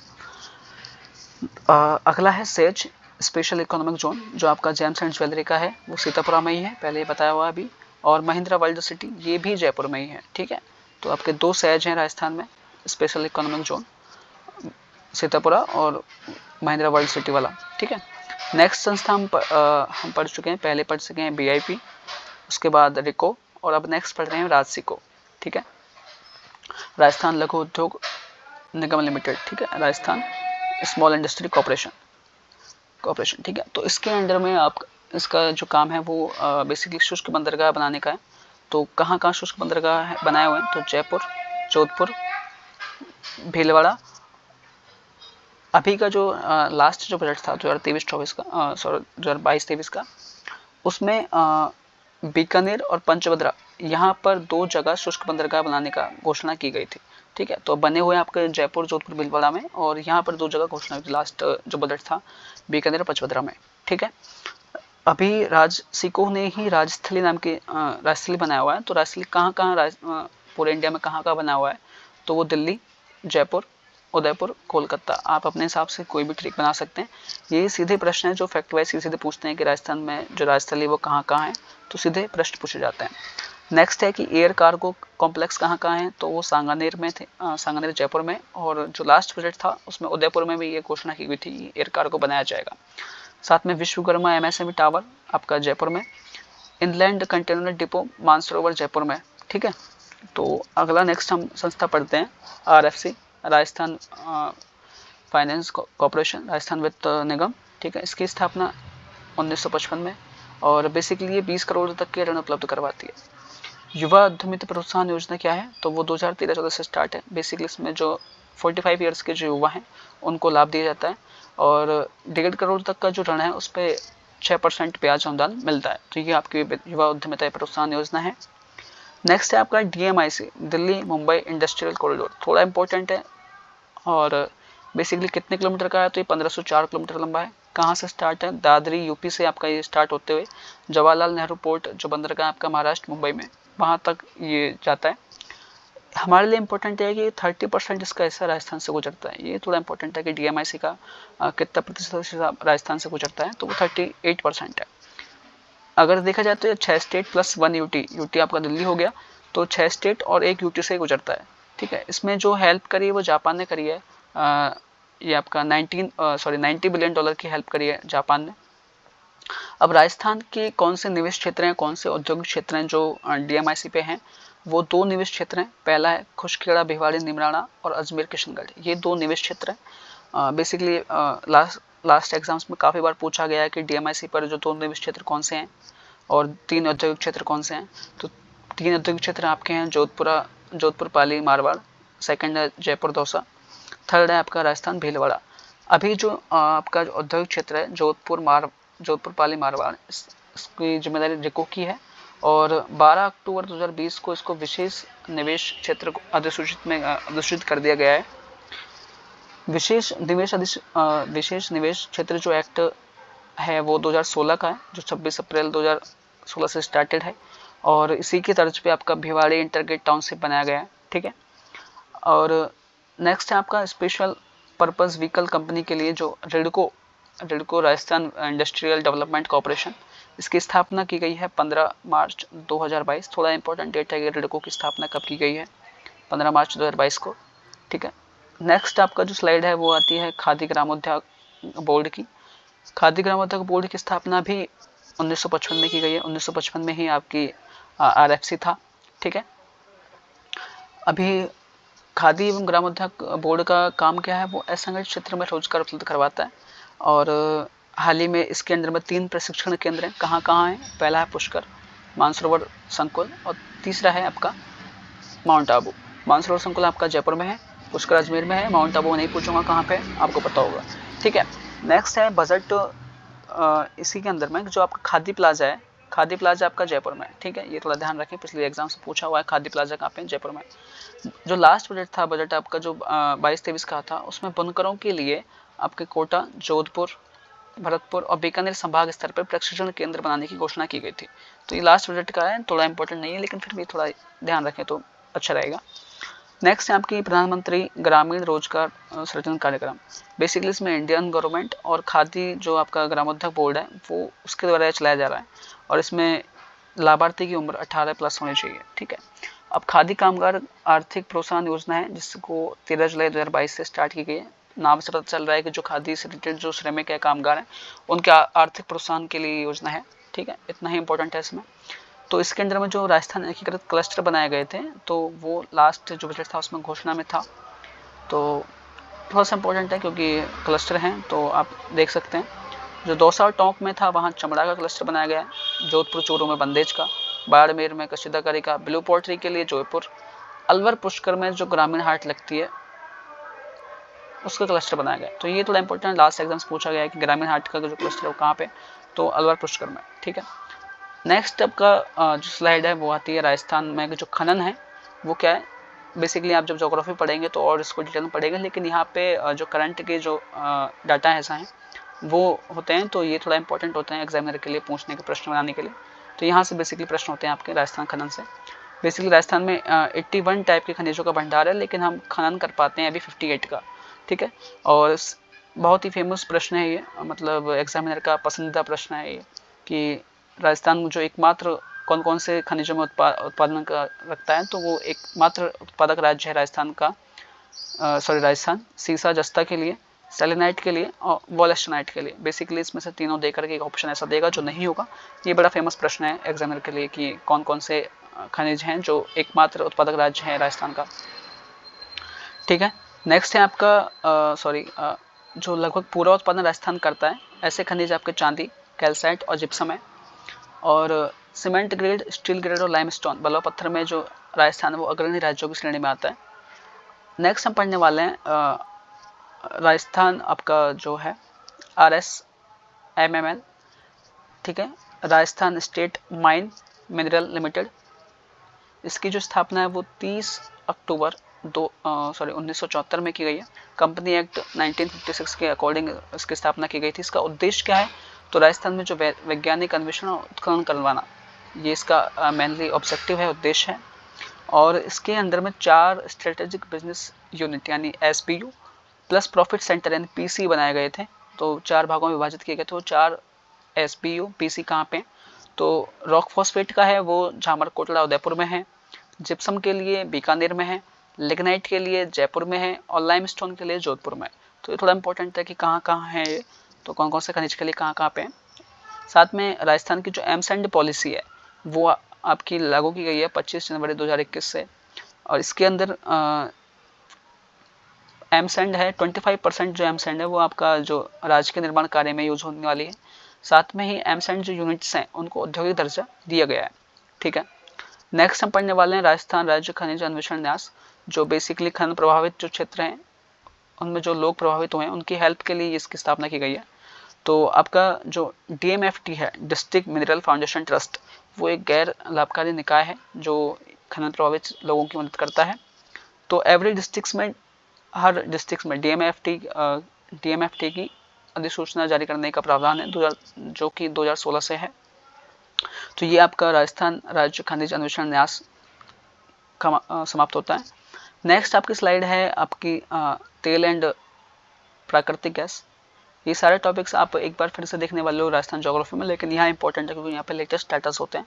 अगला है सेज स्पेशल इकोनॉमिक जोन, जो आपका जेम्स एंड ज्वेलरी का है, वो सीतापुरा में ही है, पहले बताया हुआ अभी। और महिंद्रा वर्ल्ड सिटी, ये भी जयपुर में ही है। ठीक है, तो आपके 2 सेज हैं राजस्थान में स्पेशल इकोनॉमिक जोन, सीतापुरा और महिंद्रा वर्ल्ड सिटी वाला। ठीक है, नेक्स्ट संस्था हम पढ़ चुके हैं, पहले पढ़ चुके हैं BIP, उसके बाद रिको, और अब नेक्स्ट पढ़ रहे हैं राजसिको। ठीक है, राजस्थान लघु उद्योग निगम लिमिटेड। ठीक है, राजस्थान स्मॉल इंडस्ट्री कॉर्पोरेशन। ठीक है, तो इसके अंडर में आप इसका जो काम है वो बेसिकली शुष्क बंदरगाह बनाने का है। तो कहाँ कहाँ शुष्क बंदरगाह बनाए हुए हैं, तो जयपुर, जोधपुर, भीलवाड़ा। अभी का जो लास्ट जो बजट था 2023-24 का, सॉरी 2022-23 का, उसमें बीकानेर और पंचभद्रा, यहाँ पर 2 जगह शुष्क बंदरगाह बनाने का घोषणा की गई थी। ठीक है, तो बने हुए आपके जयपुर, जोधपुर, भीलवाड़ा में, और यहाँ पर 2 जगह घोषणा की लास्ट जो बजट था बीकानेर और पंचभद्रा में। ठीक है, अभी राजसिको ने ही राजस्थली नाम के राजस्थली बनाया हुआ है। तो राजस्थली कहाँ कहाँ पूरे इंडिया में कहाँ कहाँ बना हुआ है, तो वो दिल्ली, जयपुर, उदयपुर, कोलकाता। आप अपने हिसाब से कोई भी ट्रिक बना सकते हैं। ये सीधे प्रश्न है जो फैक्ट वाइज सीधे पूछते हैं कि राजस्थान में जो राजस्थली वो कहाँ कहाँ है, तो सीधे प्रश्न पूछे जाते हैं। नेक्स्ट है कि एयर कार्गो कॉम्प्लेक्स कहाँ कहाँ है, तो वो सांगानेर में थे, सांगानेर जयपुर में, और जो लास्ट बजट था उसमें उदयपुर में भी ये घोषणा की हुई थी एयर कार्गो बनाया जाएगा। साथ में विश्वकर्मा MSME टावर आपका जयपुर में, inland container depot Mansarovar Jaipur में, ठीक है। तो अगला नेक्स्ट हम संस्था पढ़ते हैं RFC, Rajasthan finance corporation, Rajasthan वित्त निगम, ठीक है। इसकी स्थापना 1955 में और बेसिकली ये 20 करोड़ तक के ऋण उपलब्ध करवाती है। युवा उद्यमिता प्रोत्साहन योजना क्या है, तो वो 2013-14 से स्टार्ट है। बेसिकली इसमें जो 45 ईयर्स के जो युवा हैं उनको लाभ दिया जाता है और 1.5 करोड़ तक का जो ऋण है उस पर 6% ब्याज अनुदान मिलता है। तो ये आपकी युवा उद्यमिता प्रोत्साहन योजना है। नेक्स्ट है आपका DMIC, Delhi Mumbai industrial corridor, थोड़ा इंपॉर्टेंट है और बेसिकली कितने किलोमीटर का है, तो ये 1504 किलोमीटर लंबा है। कहाँ से स्टार्ट है, दादरी यूपी से आपका ये स्टार्ट होते हुए जवाहरलाल नेहरू पोर्ट जो बंदरगाह है आपका महाराष्ट्र मुंबई में, वहाँ तक ये जाता है। हमारे लिए इंपॉर्टेंट है कि 30% इसका हिस्सा राजस्थान से गुजरता है। ये थोड़ा इंपॉर्टेंट है कि DMIC का कितना प्रतिशत राजस्थान से गुजरता है, तो वो 38% है। अगर देखा जाए तो ये 6 स्टेट प्लस 1 यूटी आपका दिल्ली हो गया, तो 6 स्टेट और 1 यूटी से गुजरता है, ठीक है। इसमें जो हेल्प करी है वो जापान ने करी है, ये आपका 90 बिलियन डॉलर की हेल्प करी है जापान ने। अब राजस्थान के कौन से निवेश क्षेत्र हैं, कौन से औद्योगिक क्षेत्र हैं जो DMIC पे हैं, वो 2 निवेश क्षेत्र हैं। पहला है खुशखेड़ा भिवाड़ी निमराना और अजमेर किशनगढ़, ये 2 निवेश क्षेत्र हैं। बेसिकली लास्ट एग्जाम्स में काफ़ी बार पूछा गया है कि DMIC पर जो 2 निवेश क्षेत्र कौन से हैं और 3 औद्योगिक क्षेत्र कौन से हैं। तो 3 औद्योगिक क्षेत्र आपके हैं जोधपुर पाली मारवाड़, सेकंड है जयपुर दौसा, थर्ड है आपका राजस्थान भीलवाड़ा। अभी जो आपका औद्योगिक क्षेत्र है जोधपुर पाली मारवाड़, इसकी जिम्मेदारी रिको की है और 12 अक्टूबर 2020 को इसको विशेष निवेश क्षेत्र को अधिसूचित कर दिया गया है। विशेष निवेश क्षेत्र जो एक्ट है वो 2016 का है, जो 26 अप्रैल 2016 से स्टार्टेड है और इसी की तर्ज पे आपका भिवाड़ी इंटरगेट टाउनशिप बनाया गया है, ठीक है। और नेक्स्ट है आपका स्पेशल पर्पस व्हीकल कंपनी के लिए जो रिडको राजस्थान इंडस्ट्रियल डेवलपमेंट कॉर्पोरेशन, इसकी स्थापना की गई है 15 मार्च 2022। थोड़ा इंपॉर्टेंट डेट है कि रिडको की स्थापना कब की गई है, 15 मार्च 2022 को, ठीक है। नेक्स्ट आपका जो स्लाइड है वो आती है खादी ग्रामोद्योग बोर्ड की। खादी ग्रामोद्योग बोर्ड की स्थापना भी 1955 में की गई है। 1955 में ही आपकी RFC था, ठीक है। अभी खादी एवं ग्रामोद्योग बोर्ड का काम क्या है, वो असंगठित क्षेत्र में रोजगार उपलब्ध करवाता है और हाल ही में इसके अंदर में 3 प्रशिक्षण केंद्र हैं। कहाँ कहाँ हैं, पहला है पुष्कर, मानसरोवर संकुल और तीसरा है आपका माउंट आबू। मानसरोवर संकुल आपका जयपुर में है, पुष्कर अजमेर में है, माउंट आबू नहीं पूछूंगा कहाँ पे, आपको पता होगा, ठीक है। नेक्स्ट है बजट, इसी के अंदर में जो आपका खादी प्लाजा है, खादी प्लाजा आपका जयपुर में, ठीक है। ये थोड़ा ध्यान रखें, पिछले एग्जाम से पूछा हुआ है खादी प्लाजा कहाँ पे, जयपुर में। जो लास्ट बजट आपका जो 22-23 का था, उसमें बुनकरों के लिए आपके कोटा, जोधपुर, भरतपुर और बीकानेर संभाग स्तर पर प्रशिक्षण केंद्र बनाने की घोषणा की गई थी। तो ये लास्ट बजट का है, थोड़ा इंपॉर्टेंट नहीं है लेकिन फिर भी थोड़ा ध्यान रखें तो अच्छा रहेगा। नेक्स्ट है आपकी प्रधानमंत्री ग्रामीण रोजगार सृजन कार्यक्रम। बेसिकली इसमें इंडियन गवर्नमेंट और खादी जो आपका ग्रामोद्योग बोर्ड है वो उसके द्वारा चलाया जा रहा है और इसमें लाभार्थी की उम्र 18 प्लस होनी चाहिए, ठीक है। अब खादी कामगार आर्थिक प्रोत्साहन योजना है जिसको 13 जुलाई 2022 से स्टार्ट की गई है। नाम से पता चल रहा है कि जो खादी से रिलेटेड जो श्रमिक है, कामगार हैं, उनके आर्थिक प्रोत्साहन के लिए योजना है, ठीक है। इतना ही इंपॉर्टेंट है इसमें। तो इसके अंदर में जो राजस्थान एकीकृत क्लस्टर बनाए गए थे, तो वो लास्ट जो बजट था उसमें घोषणा में था, तो थोड़ा सा इंपॉर्टेंट है क्योंकि क्लस्टर हैं। तो आप देख सकते हैं जो दौसा और टोंक में था वहाँ चमड़ा का क्लस्टर बनाया गया है, जोधपुर चूरू में बंदेज का, बाड़मेर में कशीदाकारी का, ब्लू पोल्ट्री के लिए जयपुर, अलवर पुष्कर में जो ग्रामीण हाट लगती है उसका क्लस्टर बनाया गया। तो ये थोड़ा इंपॉर्टेंट, लास्ट एग्जाम से पूछा गया है कि ग्रामीण हाट का जो क्लस्टर है वो कहाँ पे, तो अलवर पुष्कर में, ठीक है। नेक्स्ट आपका जो स्लाइड है वो आती है राजस्थान में जो खनन है वो क्या है। बेसिकली आप जब ज्योग्राफी पढ़ेंगे तो और इसको डिटेल में पढ़ेंगे, लेकिन यहाँ पे जो करंट के जो डाटा ऐसा है वो होते हैं, तो ये थोड़ा इंपॉर्टेंट होते हैं एग्जामिनर के लिए पूछने के प्रश्न बनाने के लिए। तो यहाँ से बेसिकली प्रश्न होते हैं आपके राजस्थान खनन से। बेसिकली राजस्थान में 81 टाइप के खनिजों का भंडार है, लेकिन हम खनन कर पाते हैं अभी 58 का, ठीक है। और बहुत ही फेमस प्रश्न है ये, मतलब एग्जामिनर का पसंदीदा प्रश्न है ये कि राजस्थान जो एकमात्र कौन कौन से खनिजों में उत्पादन रखता है, तो वो एकमात्र उत्पादक राज्य है राजस्थान का, राजस्थान सीसा जस्ता के लिए, सेलेनाइट के लिए और वॉलेस्टोनाइट के लिए। बेसिकली इसमें से तीनों देकर के एक ऑप्शन ऐसा देगा जो नहीं होगा। ये बड़ा फेमस प्रश्न है एग्जामिनर के लिए कि कौन कौन से खनिज हैं जो एकमात्र उत्पादक राज्य है राजस्थान का। ठीक है, नेक्स्ट है आपका जो लगभग पूरा उत्पादन राजस्थान करता है, ऐसे खनिज आपके चांदी, कैल्साइट और जिप्सम है। और सीमेंट ग्रेड, स्टील ग्रेड और लाइमस्टोन बलुआ पत्थर में जो राजस्थान है वो अग्रणी राज्यों की श्रेणी में आता है। नेक्स्ट हम पढ़ने वाले हैं राजस्थान आपका जो है RSMML, ठीक है, Rajasthan state mine mineral limited. इसकी जो स्थापना है वो 30 अक्टूबर 1974 में की गई है। कंपनी एक्ट 1956 के अकॉर्डिंग इसकी स्थापना की गई थी। इसका उद्देश्य क्या है, तो राजस्थान में जो वैज्ञानिक अन्वेषण और उत्खनन करवाना, ये इसका मेनली ऑब्जेक्टिव है, उद्देश्य है। और इसके अंदर में 4 स्ट्रेटेजिक बिजनेस यूनिट यानी SBU प्लस प्रॉफिट सेंटर यानी PC बनाए गए थे। तो 4 भागों में विभाजित किए गए थे। 4 SBU PC कहाँ पे, तो रॉक फॉस्फेट का है वो झामरकोटला उदयपुर में है, जिप्सम के लिए बीकानेर में है, लिग्नाइट के लिए जयपुर में है और लाइमस्टोन के लिए जोधपुर में। तो ये थोड़ा इंपॉर्टेंट है कि कहाँ कहाँ है ये, तो कौन कौन से खनिज के लिए कहाँ कहाँ पे है। साथ में राजस्थान की जो एमसैंड पॉलिसी है वो आपकी लागू की गई है 25 जनवरी 2021 से। और इसके अंदर एमसैंड है 25% जो एमसैंड है वो आपका जो राज्य के निर्माण कार्य में यूज होने वाली है। साथ में ही एमसैंड जो यूनिट्स हैं उनको औद्योगिक दर्जा दिया गया है। ठीक है, नेक्स्ट हम पढ़ने वाले हैं राजस्थान राज्य खनिज अन्वेषण न्यास, जो बेसिकली खनन प्रभावित जो क्षेत्र हैं उनमें जो लोग प्रभावित हुए हैं उनकी हेल्प के लिए इसकी स्थापना की गई है। तो आपका जो DMFT है, डिस्ट्रिक्ट मिनरल फाउंडेशन ट्रस्ट, वो एक गैर लाभकारी निकाय है जो खनन प्रभावित लोगों की मदद करता है। तो एवरी डिस्ट्रिक्ट में, हर डिस्ट्रिक्ट में DMFT की अधिसूचना जारी करने का प्रावधान है जो कि 2016 से है। तो ये आपका राजस्थान राज्य खनिज अन्वेषण न्यास का समाप्त होता है। नेक्स्ट आपकी स्लाइड है आपकी तेल एंड प्राकृतिक गैस। ये सारे टॉपिक्स आप एक बार फिर से देखने वाले हो राजस्थान ज्योग्राफी में, लेकिन यहाँ इंपॉर्टेंट है क्योंकि यहाँ पे लेटेस्ट स्टेटस होते हैं।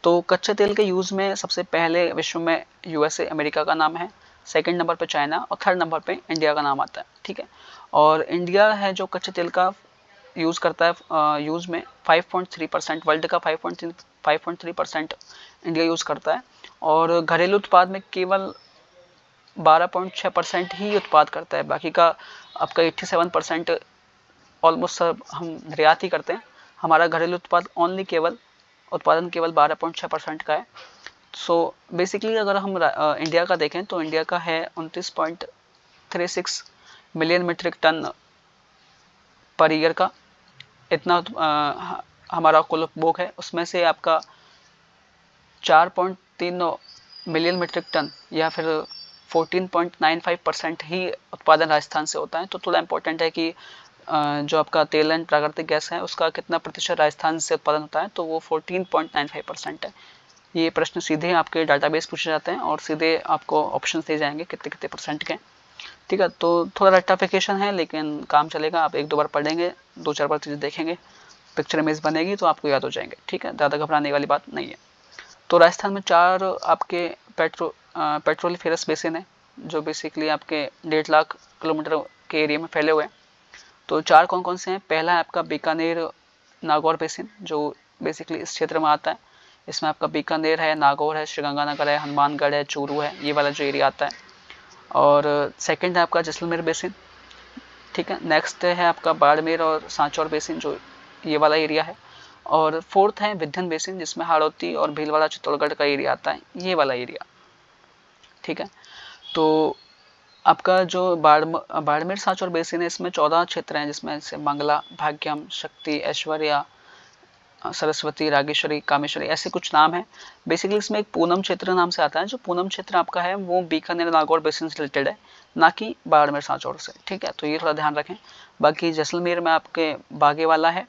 तो कच्चे तेल के यूज़ में सबसे पहले विश्व में USA अमेरिका का नाम है, सेकंड नंबर पे चाइना और थर्ड नंबर पे इंडिया का नाम आता है। ठीक है, और इंडिया है जो कच्चे तेल का यूज़ करता है, यूज़ में 5.3%, वर्ल्ड का 5.3% इंडिया यूज़ करता है। और घरेलू उत्पाद में केवल 12.6% ही उत्पाद करता है, बाकी का आपका 87% ऑलमोस्ट सब हम निर्यात ही करते हैं। हमारा घरेलू उत्पाद उत्पादन केवल 12.6% का है। सो बेसिकली अगर हम इंडिया का देखें तो इंडिया का है 29.36 million metric tonne per year का, इतना हमारा कुल उपभोग है। उसमें से आपका 4.39 मिलियन मीट्रिक टन या फिर 14.95% ही उत्पादन राजस्थान से होता है। तो थोड़ा इंपॉर्टेंट है कि जो आपका तेल एंड प्राकृतिक गैस है उसका कितना प्रतिशत राजस्थान से उत्पादन होता है, तो वो 14.95% है। ये प्रश्न सीधे आपके डाटाबेस पूछे जाते हैं और सीधे आपको ऑप्शन दिए जाएंगे कितने कितने परसेंट के। ठीक है, तो थोड़ा रट्टाफिकेशन है लेकिन काम चलेगा। आप 1-2 बार पढ़ेंगे, 2-4 बार चीज़ें देखेंगे, पिक्चर इमेज बनेगी तो आपको याद हो जाएंगे। ठीक है, ज़्यादा घबराने वाली बात नहीं है। तो राजस्थान में 4 आपके पेट्रोलिफेरस बेसिन है जो बेसिकली आपके 1.5 लाख किलोमीटर के एरिया में फैले हुए हैं। तो 4 कौन कौन से हैं, पहला है आपका बीकानेर नागौर बेसिन जो बेसिकली इस क्षेत्र में आता है। इसमें आपका बीकानेर है, नागौर है, श्रीगंगानगर है, हनुमानगढ़ है, चूरू है, ये वाला जो एरिया आता है। और सेकंड है आपका जैसलमेर बेसिन। ठीक है, नेक्स्ट है आपका बाड़मेर और सांचौर बेसिन जो ये वाला एरिया है। और फोर्थ है विंध्यन बेसिन जिसमें हाड़ौती और भीलवाड़ा चित्तौड़गढ़ का एरिया आता है, ये वाला एरिया। ठीक है, तो आपका जो बाड़मेर सांचौर बेसिन है इसमें 14 क्षेत्र हैं जिसमें से मंगला, भाग्यम, शक्ति, ऐश्वर्या, सरस्वती, रागेश्वरी, कामेश्वरी, ऐसे कुछ नाम है। बेसिकली इसमें एक पूनम क्षेत्र नाम से आता है। जो पूनम क्षेत्र आपका है वो बीकानेर नागौर बेसिन से रिलेटेड है, ना कि बाड़मेर सांचौर से। ठीक है, तो ये थोड़ा ध्यान रखें। बाकी जैसलमेर में आपके बागे वाला है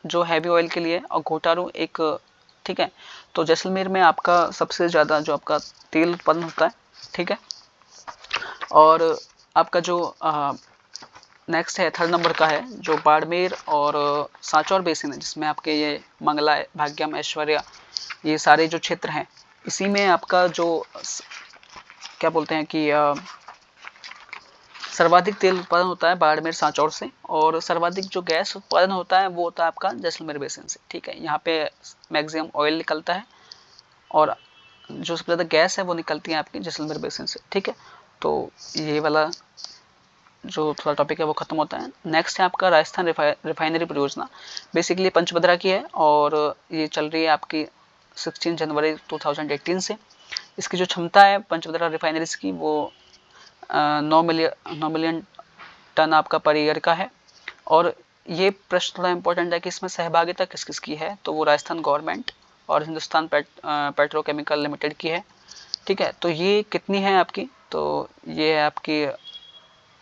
जो हैवी ऑयल के लिए, और घोटारू एक। ठीक है, तो जैसलमेर में आपका सबसे ज़्यादा जो आपका तेल उत्पन्न होता है। ठीक है, और आपका जो नेक्स्ट है थर्ड नंबर का है जो बाड़मेर और सांचौर बेसिन है जिसमें आपके ये मंगला, भाग्यम, ऐश्वर्या, ये सारे जो क्षेत्र हैं इसी में आपका जो क्या बोलते हैं कि सर्वाधिक तेल उत्पादन होता है बाड़मेर सांचौर से, और सर्वाधिक जो गैस उत्पादन होता है वो होता है आपका जैसलमेर बेसिन से। ठीक है, यहाँ पे मैक्सिमम ऑयल निकलता है और जो सबसे ज़्यादा गैस है वो निकलती है आपकी जैसलमेर बेसिन से। ठीक है, तो ये वाला जो थोड़ा टॉपिक है वो खत्म होता है। नेक्स्ट है आपका राजस्थान रिफाइनरी परियोजना। बेसिकली पंचभद्रा की है और ये चल रही है आपकी 16 जनवरी 2018 से। इसकी जो क्षमता है पंचभद्रा रिफाइनरीज की वो 9 मिलियन टन आपका पर ईयर का है। और ये प्रश्न थोड़ा इंपॉर्टेंट है कि इसमें सहभागिता किस किस की है, तो वो राजस्थान गवर्नमेंट और हिंदुस्तान पेट्रोकेमिकल लिमिटेड की है। ठीक है, तो ये कितनी है आपकी, तो ये है आपकी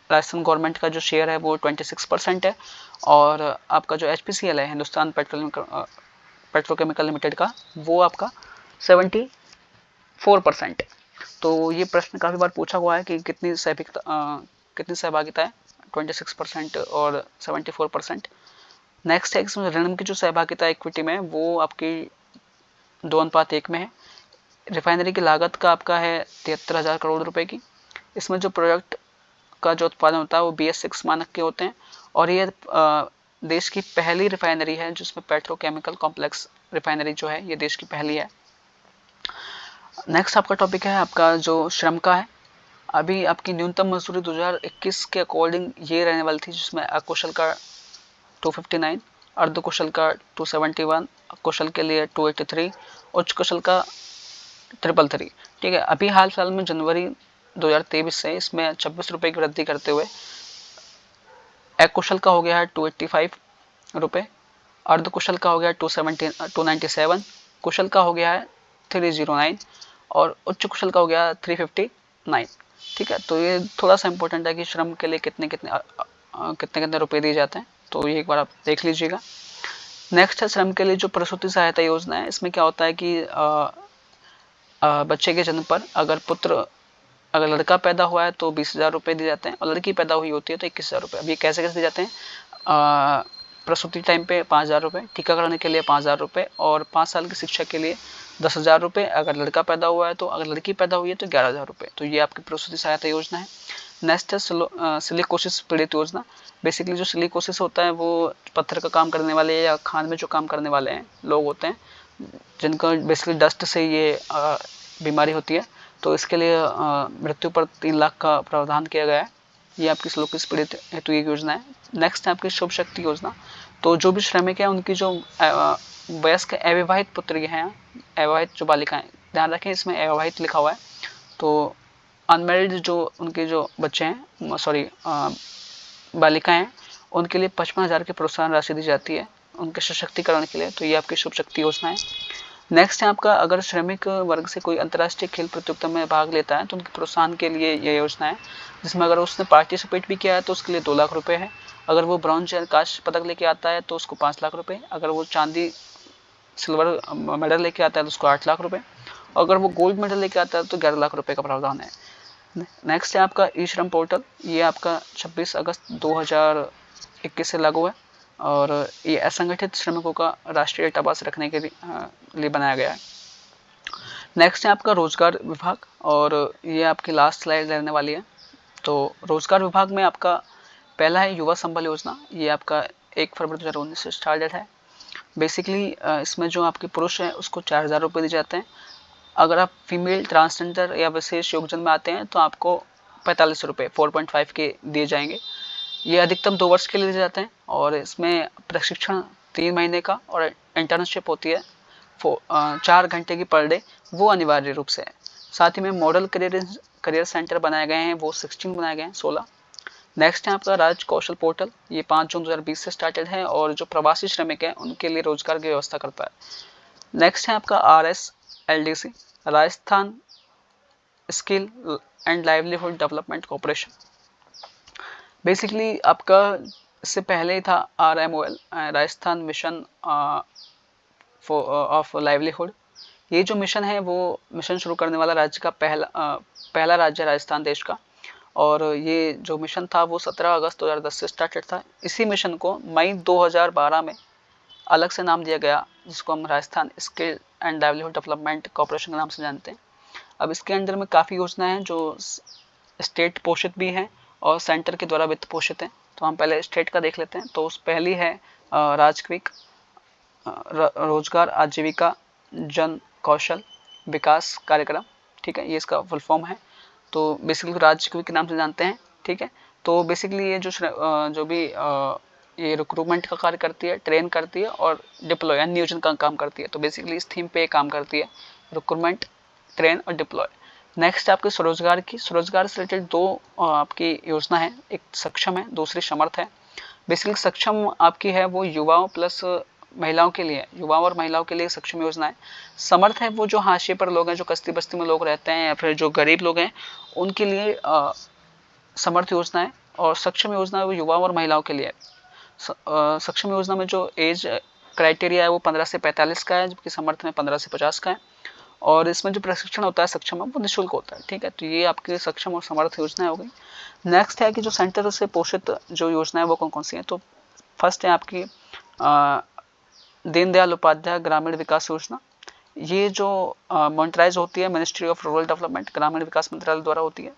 राजस्थान गवर्नमेंट का जो शेयर है वो 26% है, और आपका जो HPCL है हिंदुस्तान पेट्रोकेमिकल लिमिटेड का वो आपका 74% है। तो ये प्रश्न काफ़ी बार पूछा हुआ है कि कितनी सहभागिता है, 26% और 74%। नेक्स्ट है इसमें ऋण की जो सहभागिता इक्विटी में वो आपकी 2:1 में है। रिफाइनरी की लागत का आपका है 73,000 करोड़ रुपए की। इसमें जो प्रोडक्ट का जो उत्पादन होता है वो BS6 मानक के होते हैं, और ये देश की पहली रिफाइनरी है जिसमें पेट्रोकेमिकल कॉम्प्लेक्स रिफाइनरी जो है ये देश की पहली है। नेक्स्ट आपका टॉपिक है आपका जो श्रम का है। अभी आपकी न्यूनतम मजदूरी 2021 के अकॉर्डिंग ये रहने वाली थी, जिसमें अकुशल का 259, अर्धकुशल का 271, कुशल के लिए 283, उच्च कुशल का 333। ठीक है, अभी हाल फिलहाल में जनवरी 2023 से इसमें 26 रुपये की वृद्धि करते हुए अकुशल का हो गया है 285 रुपये, अर्धकुशल का हो गया 297, कुशल का हो गया है 309 और उच्च कुशल का हो गया 359। ठीक है, तो ये थोड़ा सा इंपॉर्टेंट है कि श्रम के लिए कितने कितने रुपए दिए जाते हैं, तो ये एक बार आप देख लीजिएगा। नेक्स्ट है श्रम के लिए जो प्रसूति सहायता योजना है। इसमें क्या होता है कि बच्चे के जन्म पर अगर लड़का पैदा हुआ है तो 20,000 रुपये दिए जाते हैं, और लड़की पैदा हुई होती है तो 21,000 रुपये। अब ये कैसे कैसे दिए जाते हैं, प्रसूति टाइम पे 5,000 रुपये, टीकाकरण के लिए 5,000 रुपये, और 5 साल की शिक्षा के लिए 10,000 रुपये अगर लड़का पैदा हुआ है, तो अगर लड़की पैदा हुई है तो 11,000 रुपये। तो ये आपकी प्रसूति सहायता योजना है। नेक्स्ट है सिलिकोसिस पीड़ित योजना। बेसिकली जो सिलिकोसिस होता है वो पत्थर का काम करने वाले या खान में जो काम करने वाले हैं लोग होते हैं, जिनका बेसिकली डस्ट से ये बीमारी होती है, तो इसके लिए मृत्यु पर 3 लाख का प्रावधान किया गया है। ये आपकी सिलिकोसिस पीड़ित हेतु एक योजना है। नेक्स्ट है आपकी शुभ शक्ति योजना। तो जो भी श्रमिक है उनकी जो वयस्क अविवाहित पुत्री हैं, अविवाहित जो बालिकाएं, ध्यान रखें इसमें अविवाहित लिखा हुआ है, तो अनमेरिड जो उनके जो बच्चे हैं, सॉरी बालिकाएं हैं, उनके लिए 55,000 की प्रोत्साहन राशि दी जाती है उनके सशक्तिकरण के लिए। तो ये आपकी शुभ शक्ति योजना है। नेक्स्ट है आपका अगर श्रमिक वर्ग से कोई अंतर्राष्ट्रीय खेल प्रतियोगिता में भाग लेता है तो उनके प्रोत्साहन के लिए ये योजना है, जिसमें अगर उसने पार्टिसिपेट भी किया है तो उसके लिए 2 लाख रुपए है। अगर वो ब्रॉन्ज या कांस्य पदक लेके आता है तो उसको 5 लाख रुपए, अगर वो चांदी सिल्वर मेडल लेके आता है तो उसको 8 लाख रुपए, और अगर वो गोल्ड मेडल लेके आता है तो 11 लाख रुपए का प्रावधान है। नेक्स्ट है आपका ई श्रम पोर्टल। ये आपका 26 अगस्त 2021 से लागू है, और ये असंगठित श्रमिकों का राष्ट्रीय डेटाबेस रखने के लिए बनाया गया है। नेक्स्ट है आपका रोजगार विभाग, और ये आपकी लास्ट स्लाइड रहने वाली है। तो रोजगार विभाग में आपका पहला है युवा संबल योजना। ये आपका 1 फरवरी 2019 से स्टार्टेड है। बेसिकली इसमें जो आपके पुरुष हैं उसको 4,000 रुपये दिए जाते हैं। अगर आप फीमेल ट्रांसजेंडर या विशेष योगदान में आते हैं तो आपको 45 रुपये 4.5 के दिए जाएंगे। ये अधिकतम 2 वर्ष के लिए दिए जाते हैं, और इसमें प्रशिक्षण 3 महीने का और इंटर्नशिप होती है 4 घंटे की पर डे, वो अनिवार्य रूप से है। साथ ही में मॉडल करियर सेंटर बनाए गए हैं, वो 16 बनाए गए हैं, 16। नेक्स्ट है आपका राज्य कौशल पोर्टल। ये 5 जून 2020 से स्टार्टेड है, और जो प्रवासी श्रमिक हैं उनके लिए रोजगार की व्यवस्था करता है। नेक्स्ट है आपका RSLDC, Rajasthan skill and livelihood development corporation. Basically आपका इससे पहले ही था RMOL, Rajasthan mission of livelihood. ये जो मिशन है वो मिशन शुरू करने वाला राज्य का पहला राज्य राजस्थान देश का, और ये जो मिशन था वो 17 अगस्त 2010 से स्टार्टेड था। इसी मिशन को मई 2012 में अलग से नाम दिया गया, जिसको हम Rajasthan skill and livelihood development corporation के नाम से जानते हैं। अब इसके अंदर में काफ़ी योजनाएं हैं जो स्टेट पोषित भी हैं और सेंटर के द्वारा वित्त पोषित हैं। तो हम पहले स्टेट का देख लेते हैं। तो उस पहली है राजक्विक रोजगार आजीविका जन कौशल विकास कार्यक्रम, ठीक है, ये इसका फुल फॉर्म है। तो बेसिकली राजक्विक के नाम से जानते हैं, ठीक है। तो बेसिकली ये जो भी ये रिक्रूटमेंट का कार्य करती है, ट्रेन करती है और डिप्लॉय यानी नियोजन का काम करती है। तो बेसिकली इस थीम पे काम करती है, रिक्रूटमेंट, ट्रेन और डिप्लॉय। नेक्स्ट आपके स्वरोजगार की, स्वरोजगार से रिलेटेड दो आपकी योजना है, एक सक्षम है, दूसरी समर्थ है। बेसिकली सक्षम आपकी है वो युवाओं प्लस महिलाओं के लिए, युवाओं और महिलाओं के लिए सक्षम योजना है। समर्थ है वो जो हाशिए पर लोग हैं, जो कस्ती बस्ती में लोग रहते हैं या फिर जो गरीब लोग हैं, उनके लिए समर्थ योजना है। और सक्षम योजना है वो युवाओं और महिलाओं के लिए। सक्षम योजना में जो एज क्राइटेरिया है वो 15 से 45 का है, जबकि समर्थ में 15 से 50 का है। और इसमें जो प्रशिक्षण होता है सक्षम में वो निःशुल्क होता है, ठीक है। तो ये आपकी सक्षम और समर्थ योजना हो गई। नेक्स्ट है कि जो सेंटर से पोषित जो योजना है वो कौन कौन सी है। तो फर्स्ट है आपकी दीनदयाल उपाध्याय ग्रामीण विकास योजना। ये जो मॉनिटराइज होती है मिनिस्ट्री ऑफ रूरल डेवलपमेंट, ग्रामीण विकास मंत्रालय द्वारा होती है।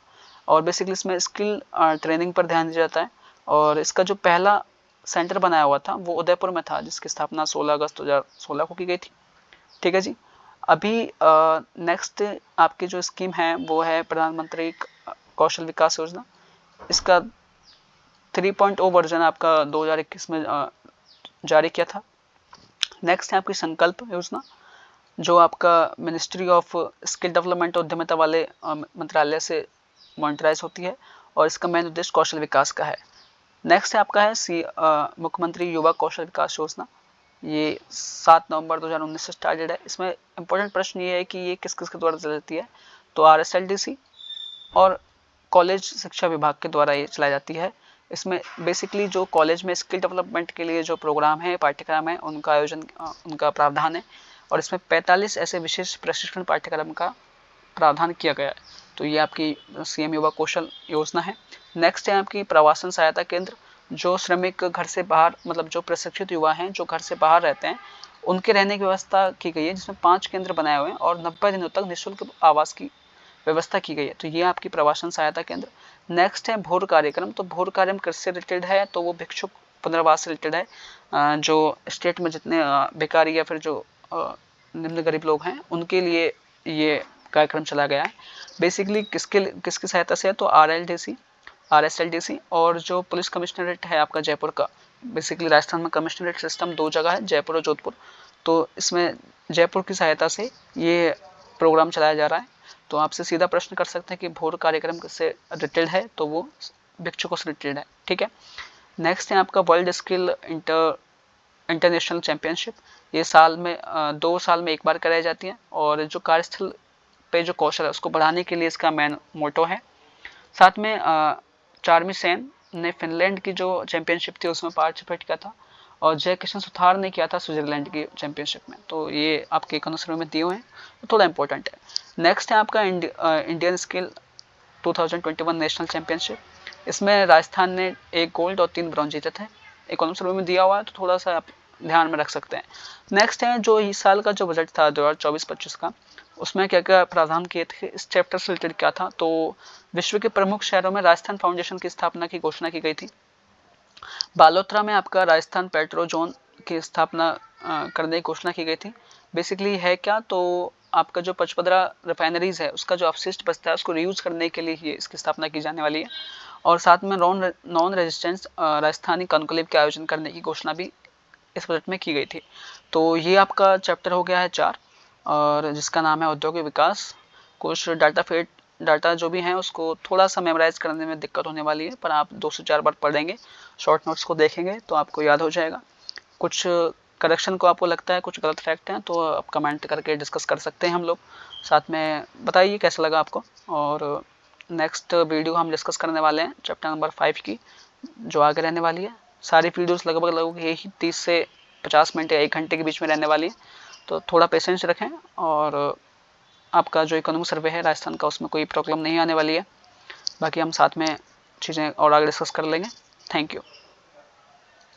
और बेसिकली इसमें स्किल ट्रेनिंग पर ध्यान दिया जाता है। और इसका जो पहला सेंटर बनाया हुआ था वो उदयपुर में था, जिसकी स्थापना 16 अगस्त 2016 को की गई थी, ठीक है जी। अभी नेक्स्ट आपकी जो स्कीम है वो है प्रधानमंत्री कौशल विकास योजना। इसका 3.0 वर्जन आपका 2021 में जारी किया था। नेक्स्ट है आपकी संकल्प योजना, जो आपका मिनिस्ट्री ऑफ स्किल डेवलपमेंट और उद्यमिता वाले मंत्रालय से मॉनिटराइज होती है। और इसका मेन उद्देश्य कौशल विकास का है। नेक्स्ट है आपका है मुख्यमंत्री युवा कौशल विकास योजना। ये 7 नवंबर 2019 से स्टार्टेड है। इसमें इंपॉर्टेंट प्रश्न ये है कि ये किस किस के द्वारा चलती है। तो RSLDC और कॉलेज शिक्षा विभाग के द्वारा ये चलाई जाती है। इसमें बेसिकली जो कॉलेज में स्किल डेवलपमेंट के लिए जो प्रोग्राम है, पाठ्यक्रम है, उनका आयोजन, उनका प्रावधान है। और इसमें 45 ऐसे विशेष प्रशिक्षण पाठ्यक्रम का प्रावधान किया गया है। तो ये आपकी CM युवा कौशल योजना है। नेक्स्ट है आपकी प्रवासन सहायता केंद्र, जो श्रमिक घर से बाहर, मतलब जो प्रशिक्षित युवा हैं जो घर से बाहर रहते हैं, उनके रहने की व्यवस्था की गई है, जिसमें 5 केंद्र बनाए हुए हैं और 90 दिनों तक निःशुल्क आवास की व्यवस्था की गई है। तो ये आपकी प्रवासन सहायता केंद्र। नेक्स्ट है भोर कार्यक्रम। तो भोर कार्यक्रम कृषि से रिलेटेड है, तो वो भिक्षुक पुनर्वास से रिलेटेड है। जो स्टेट में जितने बेकारी या फिर जो निम्न गरीब लोग हैं उनके लिए ये कार्यक्रम चला गया है। बेसिकली किसकी सहायता से है, तो RSLDC और जो पुलिस कमिश्नरेट है आपका जयपुर का। बेसिकली राजस्थान में कमिश्नरेट सिस्टम 2 जगह है, जयपुर और जोधपुर। तो इसमें जयपुर की सहायता से ये प्रोग्राम चलाया जा रहा है। तो आपसे सीधा प्रश्न कर सकते हैं कि भोर कार्यक्रम किससे रिलेटेड है, तो वो भिक्षुकों से रिलेटेड है, ठीक है। नेक्स्ट है आपका वर्ल्ड स्किल इंटरनेशनल चैंपियनशिप। ये साल में 2 साल में एक बार कराई जाती है। और जो कार्यस्थल पे जो कौशल है उसको बढ़ाने के लिए इसका मेन मोटो है। साथ में चार्मी सेन ने फिनलैंड की जो चैंपियनशिप थी उसमें पार्टिसिपेट किया था। और जय किशन सुथार ने किया था स्विट्जरलैंड की चैंपियनशिप में। तो ये आपके इकोनॉमिक्स में दिए हुए हैं, तो थोड़ा इंपॉर्टेंट है। नेक्स्ट है आपका इंडियन स्किल 2021 नेशनल चैंपियनशिप। इसमें राजस्थान ने 1 गोल्ड और 3 ब्रॉन्ज जीते थे। इकोनॉमिक्स में दिया हुआ है, तो थोड़ा सा आप ध्यान में रख सकते हैं। नेक्स्ट है जो इस साल का जो बजट था 2024-25 का, उसमें क्या क्या प्रावधान किए थे, इस चैप्टर से रिलेटेड क्या था। तो विश्व के प्रमुख शहरों में राजस्थान फाउंडेशन की स्थापना की घोषणा की गई थी। बालोतरा में आपका राजस्थान पेट्रो जोन की स्थापना करने की घोषणा की गई थी। बेसिकली है क्या, तो आपका जो पचपदरा रिफाइनरीज है उसका जो अपशिष्ट बचता है उसको रीयूज करने के लिए ही इसकी स्थापना की जाने वाली है। और साथ में नॉन रेजिस्टेंस राजस्थानी कॉन्क्लेव के आयोजन करने की घोषणा भी इस बजट में की गई थी। तो ये आपका चैप्टर हो गया है 4, और जिसका नाम है औद्योगिक विकास। कुछ डाटा जो भी हैं उसको थोड़ा सा मेमोराइज करने में दिक्कत होने वाली है, पर आप 2 से 4 बार पढ़ेंगे, शॉर्ट नोट्स को देखेंगे तो आपको याद हो जाएगा। कुछ करेक्शन को आपको लगता है कुछ गलत फैक्ट हैं तो आप कमेंट करके डिस्कस कर सकते हैं हम लोग। साथ में बताइए कैसा लगा आपको। और नेक्स्ट वीडियो हम डिस्कस करने वाले हैं चैप्टर नंबर 5 की, जो आगे रहने वाली है। सारी वीडियोस लगभग यही 30 से 50 मिनट या 1 घंटे के बीच में रहने वाली है। तो थोड़ा पेशेंस रखें। और आपका जो इकोनॉमिक सर्वे है राजस्थान का, उसमें कोई प्रॉब्लम नहीं आने वाली है। बाकी हम साथ में चीज़ें और आगे डिस्कस कर लेंगे। Thank you.